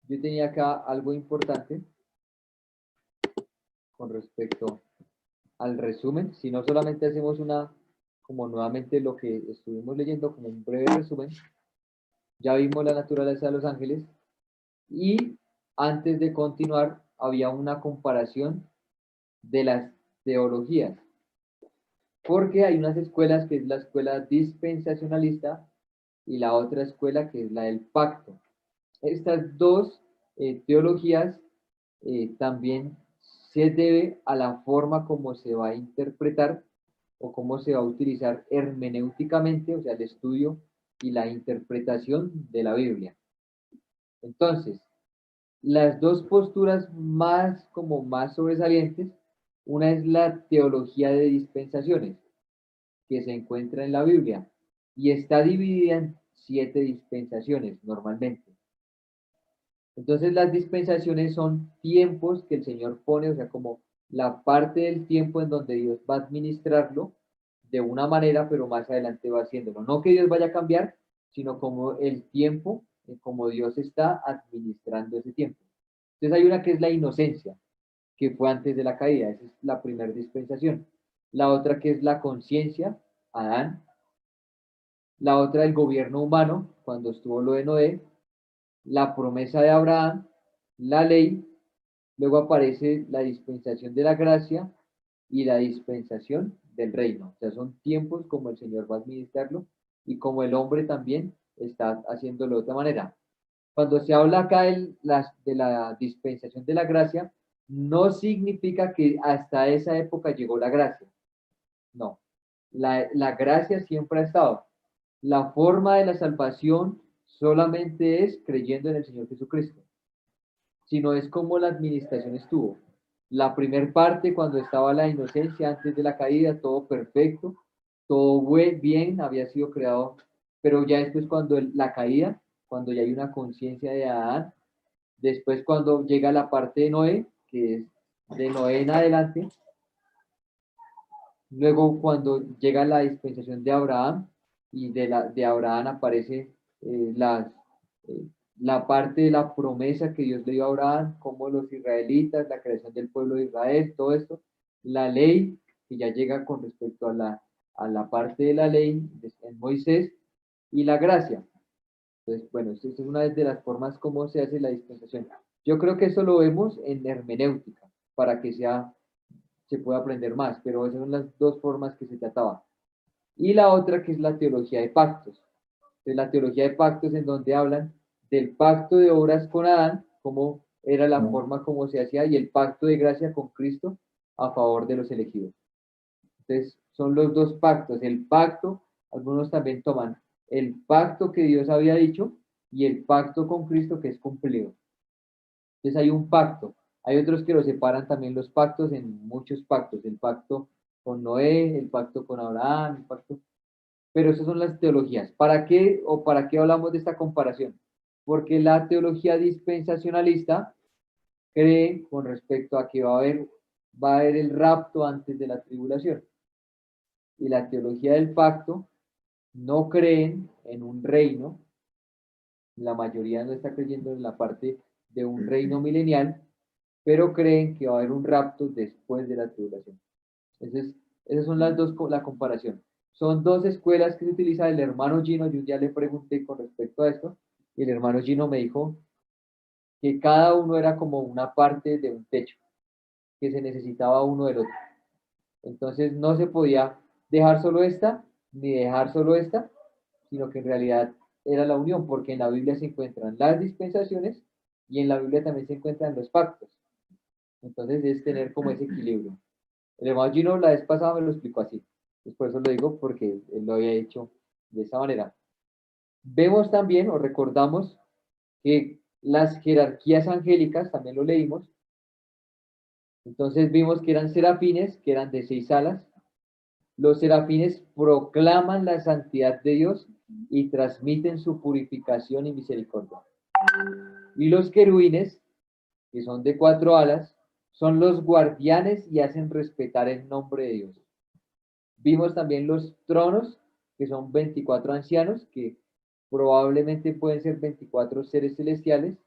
yo tenía acá algo importante con respecto al resumen, si no solamente hacemos como nuevamente lo que estuvimos leyendo, como un breve resumen, ya vimos la naturaleza de los ángeles y antes de continuar había una comparación de las teologías, porque hay unas escuelas que es la escuela dispensacionalista y la otra escuela que es la del pacto. Estas dos teologías también se debe a la forma como se va a interpretar o cómo se va a utilizar hermenéuticamente, o sea, el estudio y la interpretación de la Biblia. Entonces, las dos posturas más sobresalientes, una es la teología de dispensaciones, que se encuentra en la Biblia y está dividida en 7 dispensaciones normalmente. Entonces las dispensaciones son tiempos que el Señor pone, o sea, como la parte del tiempo en donde Dios va a administrarlo de una manera, pero más adelante va haciéndolo. No que Dios vaya a cambiar, sino como el tiempo cómo Dios está administrando ese tiempo. Entonces hay una que es la inocencia, que fue antes de la caída, esa es la primera dispensación. La otra que es la conciencia, Adán. La otra el gobierno humano, cuando estuvo lo de Noé. La promesa de Abraham, la ley. Luego aparece la dispensación de la gracia y la dispensación del reino. O sea, son tiempos como el Señor va a administrarlo y como el hombre también está haciéndolo de otra manera. Cuando se habla acá de la dispensación de la gracia, no significa que hasta esa época llegó la gracia. No, la gracia siempre ha estado. La forma de la salvación solamente es creyendo en el Señor Jesucristo, sino es como la administración estuvo. La primer parte, cuando estaba la inocencia antes de la caída, todo perfecto, todo bien, había sido creado, pero ya después cuando la caída, cuando ya hay una conciencia de Adán, después cuando llega la parte de Noé, que es de Noé en adelante, luego cuando llega la dispensación de Abraham, y de Abraham aparece las la parte de la promesa que Dios le dio a Abraham, como los israelitas, la creación del pueblo de Israel, todo esto, la ley, que ya llega con respecto a la parte de la ley en Moisés, y la gracia. Entonces, bueno, esta es una de las formas como se hace la dispensación. Yo creo que eso lo vemos en hermenéutica, para que se pueda aprender más, pero esas son las dos formas que se trataba. Y la otra que es la teología de pactos. Entonces, la teología de pactos en donde hablan del pacto de obras con Adán, cómo era la forma como se hacía, y el pacto de gracia con Cristo a favor de los elegidos. Entonces, son los dos pactos. El pacto, algunos también toman el pacto que Dios había dicho y el pacto con Cristo que es cumplido. Entonces hay un pacto. Hay otros que lo separan también los pactos en muchos pactos. El pacto con Noé, el pacto con Abraham, el pacto. Pero esas son las teologías. ¿Para qué hablamos de esta comparación? Porque la teología dispensacionalista cree con respecto a que va a haber el rapto antes de la tribulación. Y la teología del pacto no creen en un reino, la mayoría no está creyendo en la parte de un reino milenial, pero creen que va a haber un rapto después de la tribulación. Entonces, esas son las dos, la comparación. Son dos escuelas que se utiliza el hermano Gino. Yo ya le pregunté con respecto a esto, y el hermano Gino me dijo que cada uno era como una parte de un techo, que se necesitaba uno del otro. Entonces, no se podía dejar solo esta, ni dejar solo esta, sino que en realidad era la unión, porque en la Biblia se encuentran las dispensaciones y en la Biblia también se encuentran los pactos. Entonces, es tener como ese equilibrio. El hermano Gino la vez pasada me lo explicó así. Pues por eso lo digo, porque él lo había hecho de esa manera. Vemos también o recordamos que las jerarquías angélicas, también lo leímos, entonces vimos que eran serafines, que eran de 6 alas. Los serafines proclaman la santidad de Dios y transmiten su purificación y misericordia. Y los querubines, que son de 4 alas, son los guardianes y hacen respetar el nombre de Dios. Vimos también los tronos, que son 24 ancianos, que probablemente pueden ser 24 seres celestiales,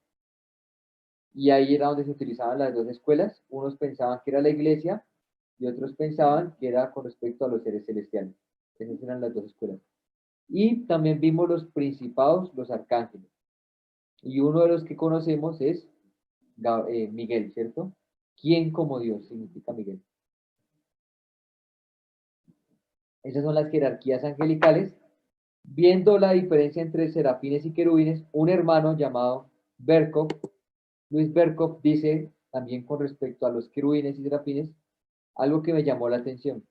y ahí era donde se utilizaban las dos escuelas. Unos pensaban que era la iglesia y otros pensaban que era con respecto a los seres celestiales. Esas eran las dos escuelas. Y también vimos los principados, los arcángeles. Y uno de los que conocemos es Miguel, ¿cierto? ¿Quién como Dios significa Miguel? Esas son las jerarquías angelicales. Viendo la diferencia entre serafines y querubines, un hermano llamado Berkov, Luis Berkov, dice también con respecto a los querubines y serafines, algo que me llamó la atención.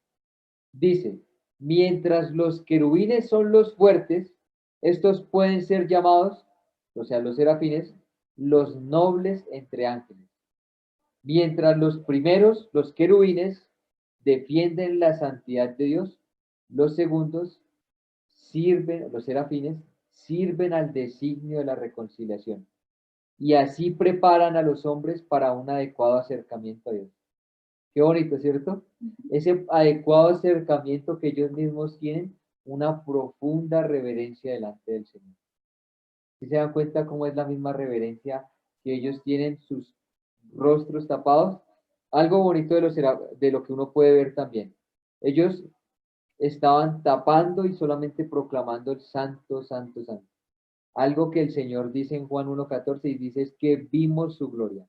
Dice, mientras los querubines son los fuertes, estos pueden ser llamados, o sea, los serafines, los nobles entre ángeles. Mientras los primeros, los querubines, defienden la santidad de Dios, los segundos sirven, los serafines, sirven al designio de la reconciliación y así preparan a los hombres para un adecuado acercamiento a Dios. Qué bonito, ¿cierto? Ese adecuado acercamiento que ellos mismos tienen, una profunda reverencia delante del Señor. Si se dan cuenta cómo es la misma reverencia que ellos tienen sus rostros tapados. Algo bonito de lo que uno puede ver también. Ellos estaban tapando y solamente proclamando el santo, santo, santo. Algo que el Señor dice en Juan 1:14 y dice es que vimos su gloria.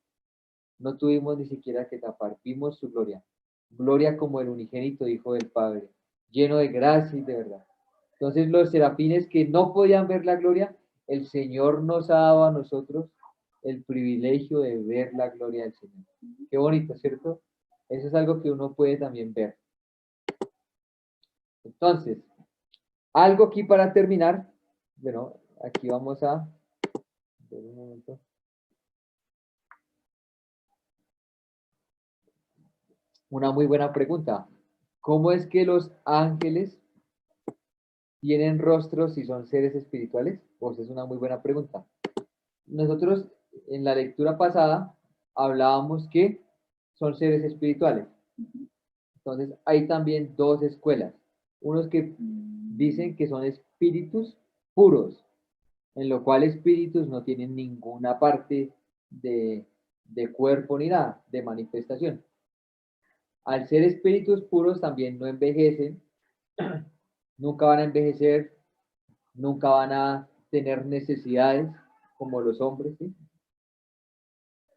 No tuvimos ni siquiera que tapar, vimos su gloria. Gloria como el unigénito Hijo del Padre, lleno de gracia y de verdad. Entonces los serafines que no podían ver la gloria, el Señor nos ha dado a nosotros el privilegio de ver la gloria del Señor. Qué bonito, ¿cierto? Eso es algo que uno puede también ver. Entonces, algo aquí para terminar. Bueno, aquí vamos a ver un momento. Una muy buena pregunta. ¿Cómo es que los ángeles tienen rostros si son seres espirituales? Pues es una muy buena pregunta. Nosotros en la lectura pasada hablábamos que son seres espirituales. Entonces hay también dos escuelas. Unos que dicen que son espíritus puros, en lo cual espíritus no tienen ninguna parte de cuerpo ni nada, de manifestación. Al ser espíritus puros también no envejecen, nunca van a envejecer, nunca van a tener necesidades como los hombres, ¿sí?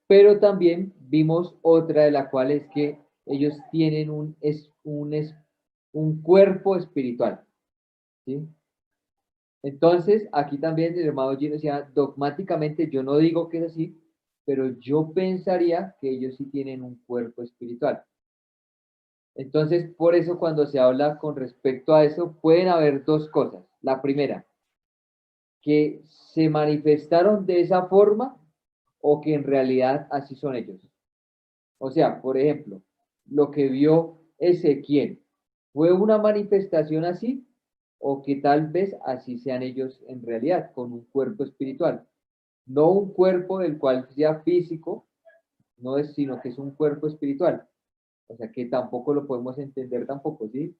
Pero también vimos otra de la cual es que ellos tienen un cuerpo espiritual, ¿sí? Entonces, aquí también el hermano Gino decía, dogmáticamente yo no digo que es así, pero yo pensaría que ellos sí tienen un cuerpo espiritual. Entonces, por eso cuando se habla con respecto a eso, pueden haber dos cosas. La primera, que se manifestaron de esa forma o que en realidad así son ellos. O sea, por ejemplo, lo que vio Ezequiel, ¿fue una manifestación así? O que tal vez así sean ellos en realidad, con un cuerpo espiritual. No un cuerpo del cual sea físico, no es, sino que es un cuerpo espiritual. O sea, que tampoco lo podemos entender tampoco, ¿sí?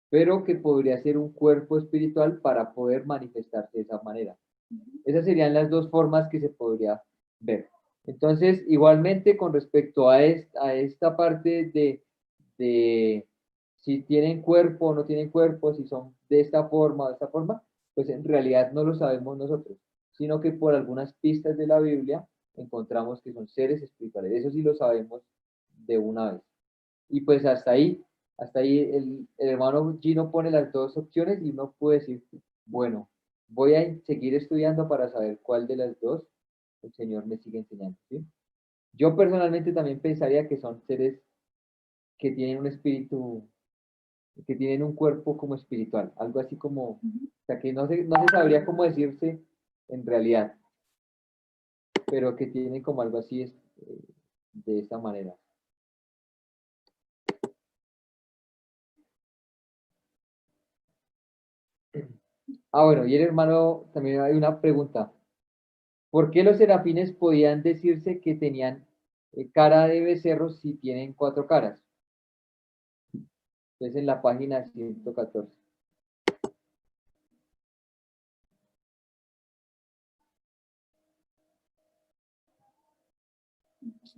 Pero que podría ser un cuerpo espiritual para poder manifestarse de esa manera. Esas serían las dos formas que se podría ver. Entonces, igualmente con respecto a esta parte de si tienen cuerpo o no tienen cuerpo, si son de esta forma o de esta forma, pues en realidad no lo sabemos nosotros, sino que por algunas pistas de la Biblia encontramos que son seres espirituales. Eso sí lo sabemos de una vez. Y pues hasta ahí el hermano Gino pone las dos opciones y uno puede decir, bueno, voy a seguir estudiando para saber cuál de las dos el Señor me sigue enseñando, ¿sí? Yo personalmente también pensaría que son seres que tienen un espíritu, que tienen un cuerpo como espiritual, algo así como, o sea, que no se sabría cómo decirse en realidad, pero que tienen como algo así de esta manera. Ah, bueno, y el hermano, también hay una pregunta. ¿Por qué los serafines podían decirse que tenían cara de becerro si tienen cuatro caras? Entonces en la página 114.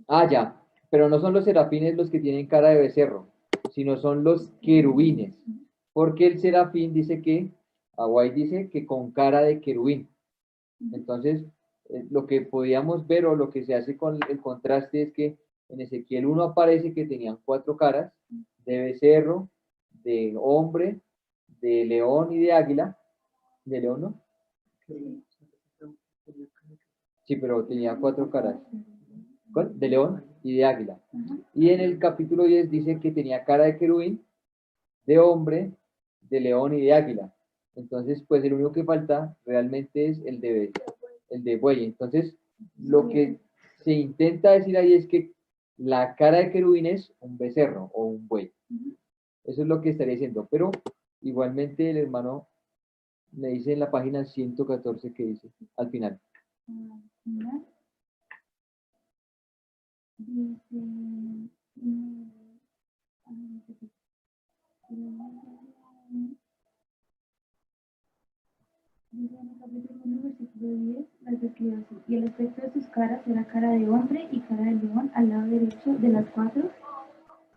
Ah, ya. Pero no son los serafines los que tienen cara de becerro, sino son los querubines. Porque el serafín dice que, Aguay dice que con cara de querubín. Entonces, lo que podíamos ver o lo que se hace con el contraste es que en Ezequiel 1 aparece que tenían cuatro caras, de becerro, de hombre, de león y de águila. ¿De león no? Sí, pero tenía cuatro caras. ¿Cuál? De león y de águila. Y en el capítulo 10 dice que tenía cara de querubín, de hombre, de león y de águila. Entonces, pues el único que falta realmente es el de buey. Entonces, lo que se intenta decir ahí es que la cara de querubín es un becerro o un buey. Eso es lo que estaría diciendo. Pero igualmente el hermano me dice en la página 114 que dice al final. En el capítulo 1, versículo 10, las describe así. Y el aspecto de sus caras era cara de hombre y cara de león al lado derecho de las cuatro,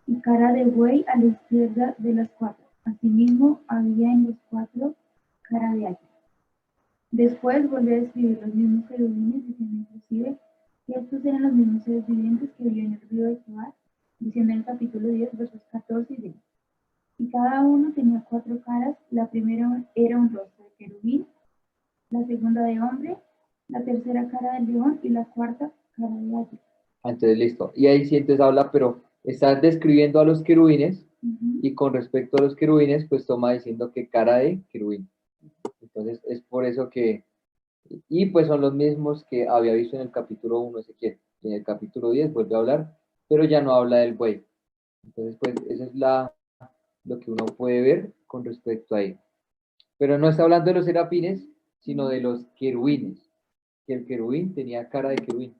y cara de buey a la izquierda de las cuatro. Asimismo, había en los cuatro cara de águila. Después volvió a describir los mismos querubines, diciendo inclusive que estos eran los mismos seres vivientes que vio en el río de Quebar, diciendo en el capítulo 10, versos 14 y 20. Y cada uno tenía cuatro caras. La primera era un rostro de querubín, la segunda de hombre, la tercera cara de león y la cuarta cara de águila. Entonces, listo. Y ahí sí entonces habla, pero está describiendo a los querubines y con respecto a los querubines, pues toma diciendo que cara de querubín. Entonces, es por eso que, y pues son los mismos que había visto en el capítulo 1 Ezequiel. Y en el capítulo 10 vuelve a hablar, pero ya no habla del buey. Entonces, pues, eso es lo que uno puede ver con respecto a ahí. Pero no está hablando de los serafines, sino de los querubines. Que el querubín tenía cara de querubín,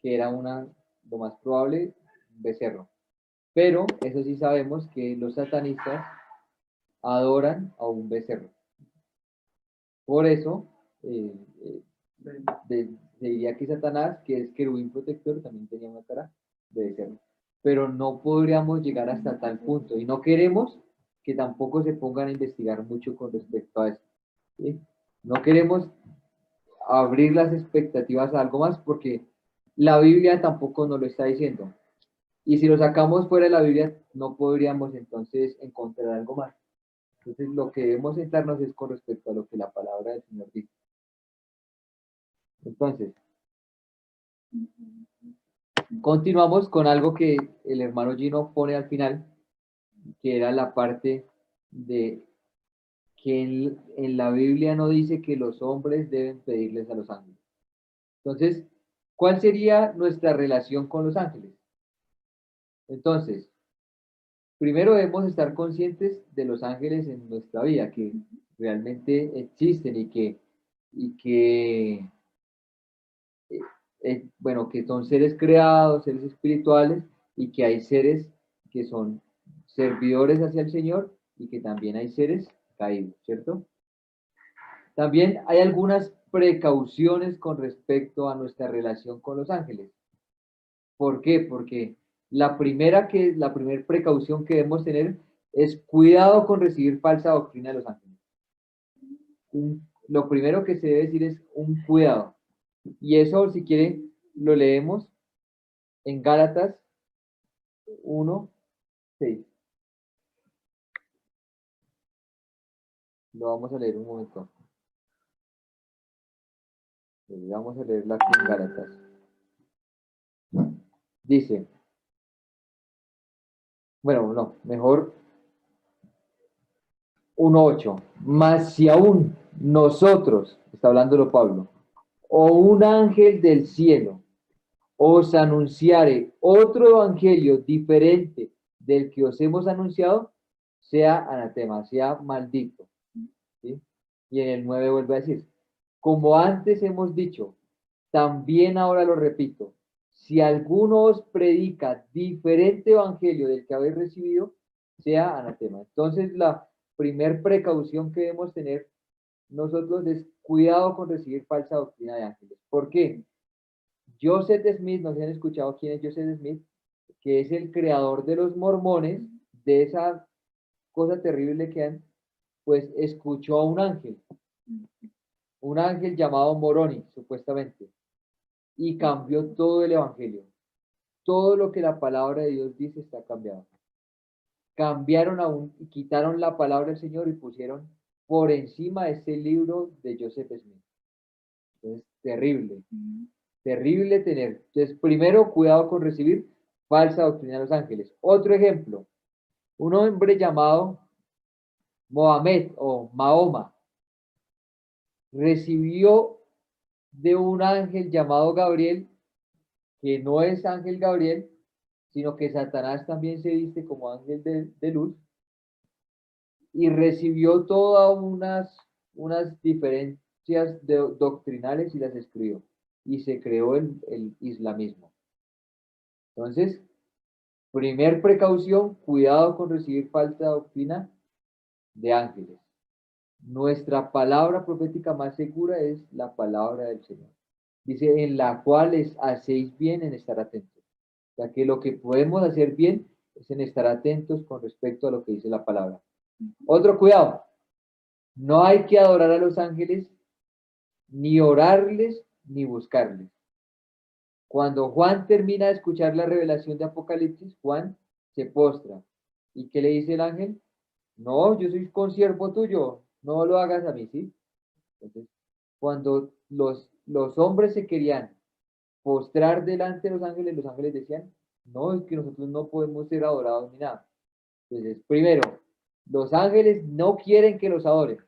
que era lo más probable, un becerro. Pero eso sí sabemos que los satanistas adoran a un becerro. Por eso, eh, eh, se diría que Satanás, que es querubín protector, también tenía una cara de becerro. Pero no podríamos llegar hasta tal punto. Y no queremos que tampoco se pongan a investigar mucho con respecto a eso. ¿Sí? No queremos abrir las expectativas a algo más porque la Biblia tampoco nos lo está diciendo. Y si lo sacamos fuera de la Biblia, no podríamos entonces encontrar algo más. Entonces, lo que debemos centrarnos es con respecto a lo que la palabra del Señor dice. Entonces, continuamos con algo que el hermano Gino pone al final, que era la parte de que en la Biblia no dice que los hombres deben pedirles a los ángeles. Entonces, ¿cuál sería nuestra relación con los ángeles? Entonces, primero debemos estar conscientes de los ángeles en nuestra vida, que realmente existen y que bueno, que son seres creados, seres espirituales, y que hay seres que son servidores hacia el Señor y que también hay seres caídos, ¿cierto? También hay algunas precauciones con respecto a nuestra relación con los ángeles. ¿Por qué? Porque la primera precaución que debemos tener es cuidado con recibir falsa doctrina de los ángeles. Lo primero que se debe decir es un cuidado. Y eso, si quieren, lo leemos en Gálatas 1:6. Lo vamos a leer un momento. Vamos a leerla aquí en Gálatas. Dice, bueno, no, mejor 1:8. Mas si aún nosotros, está hablándolo Pablo, o un ángel del cielo os anunciare otro evangelio diferente del que os hemos anunciado, sea anatema, sea maldito. ¿Sí? Y en el 9 vuelve a decir, como antes hemos dicho, también ahora lo repito, si alguno os predica diferente evangelio del que habéis recibido, sea anatema. Entonces, la primer precaución que debemos tener nosotros es cuidado con recibir falsa doctrina de ángeles. ¿Por qué? Joseph Smith, no sé si han escuchado quién es Joseph Smith, que es el creador de los mormones, de esa cosa terrible que han, pues escuchó a un ángel llamado Moroni, supuestamente, y cambió todo el evangelio. Todo lo que la palabra de Dios dice está cambiado. Cambiaron aún y quitaron la palabra del Señor y pusieron por encima ese libro de Joseph Smith. Entonces, terrible, terrible tener. Entonces, primero, cuidado con recibir falsa doctrina de los ángeles. Otro ejemplo, un hombre llamado Mohamed o Mahoma recibió de un ángel llamado Gabriel, que no es ángel Gabriel, sino que Satanás también se viste como ángel de luz, y recibió todas unas diferencias doctrinales y las escribió, y se creó el islamismo. Entonces, primer precaución, cuidado con recibir falsa doctrina de ángeles. Nuestra palabra profética más segura es la palabra del Señor. Dice, en la cual hacéis bien en estar atentos. O sea, que lo que podemos hacer bien es en estar atentos con respecto a lo que dice la palabra. Otro cuidado, no hay que adorar a los ángeles, ni orarles, ni buscarles. Cuando Juan termina de escuchar la revelación de Apocalipsis, Juan se postra. ¿Y qué le dice el ángel? No, yo soy consiervo tuyo, no lo hagas a mí, ¿sí? Entonces, cuando los hombres se querían postrar delante de los ángeles decían, no, es que nosotros no podemos ser adorados ni nada. Entonces, primero, los ángeles no quieren que los adoren,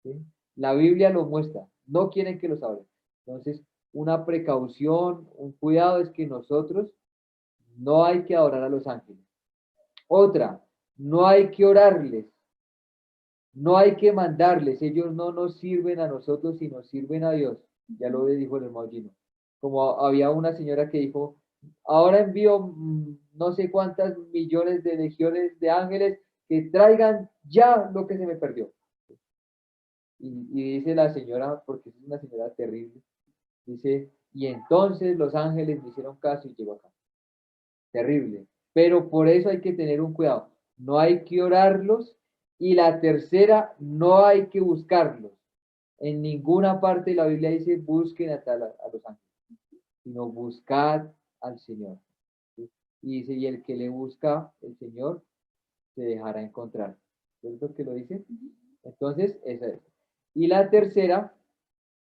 ¿sí? La Biblia lo muestra, no quieren que los adoren. Entonces, una precaución, un cuidado es que nosotros no hay que adorar a los ángeles. Otra, no hay que orarles, no hay que mandarles, ellos no nos sirven a nosotros, sino sirven a Dios. Ya lo dijo el hermano Gino. Como había una señora que dijo, ahora envío no sé cuántas millones de legiones de ángeles que traigan ya lo que se me perdió. Y dice la señora, porque es una señora terrible, dice, y entonces los ángeles me hicieron caso y llegó acá. Terrible. Pero por eso hay que tener un cuidado. No hay que orarlos. Y la tercera, no hay que buscarlos. En ninguna parte de la Biblia dice busquen a los ángeles, sino buscad al Señor. ¿Sí? Y dice, y el que le busca el Señor se dejará encontrar. ¿Cierto que lo dice? Entonces, esa es. Y la tercera,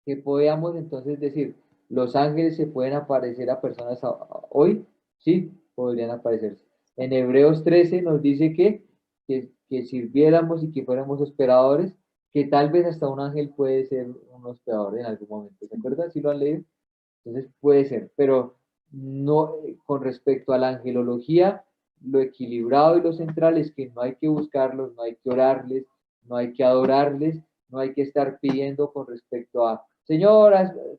que podíamos entonces decir, los ángeles se pueden aparecer a personas hoy, sí, podrían aparecerse. En Hebreos 13 nos dice que sirviéramos y que fuéramos hospedadores, que tal vez hasta un ángel puede ser un hospedador en algún momento. ¿Se acuerdan? ¿Sí lo han leído? Entonces puede ser, pero no con respecto a la angelología, lo equilibrado y lo central es que no hay que buscarlos, no hay que orarles, no hay que adorarles, no hay que estar pidiendo con respecto a, Señor,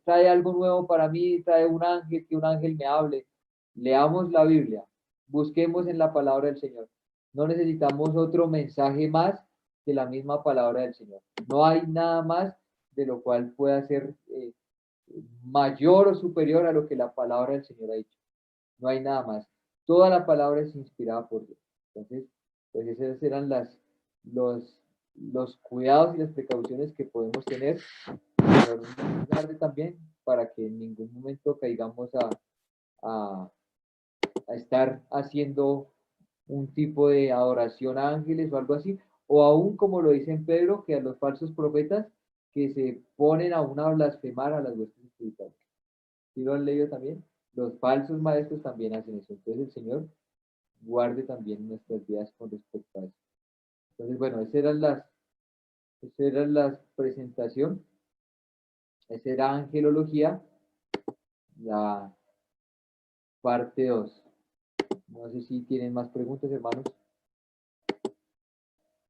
trae algo nuevo para mí, trae un ángel, que un ángel me hable. Leamos la Biblia, busquemos en la palabra del Señor. No necesitamos otro mensaje más que la misma palabra del Señor. No hay nada más de lo cual pueda ser mayor o superior a lo que la palabra del Señor ha dicho. No hay nada más. Toda la palabra es inspirada por Dios. Entonces, pues esas eran los cuidados y las precauciones que podemos tener. Pero también para que en ningún momento caigamos a, a estar haciendo un tipo de adoración a ángeles o algo así, o aún como lo dice en Pedro, que a los falsos profetas que se ponen aún a blasfemar a las huestes espirituales. ¿Sí lo han leído también? Los falsos maestros también hacen eso. Entonces el Señor guarde también nuestras vidas con respecto a eso. Entonces, bueno, esa era la presentación, esa era angelología, la parte 2. No sé si tienen más preguntas, hermanos.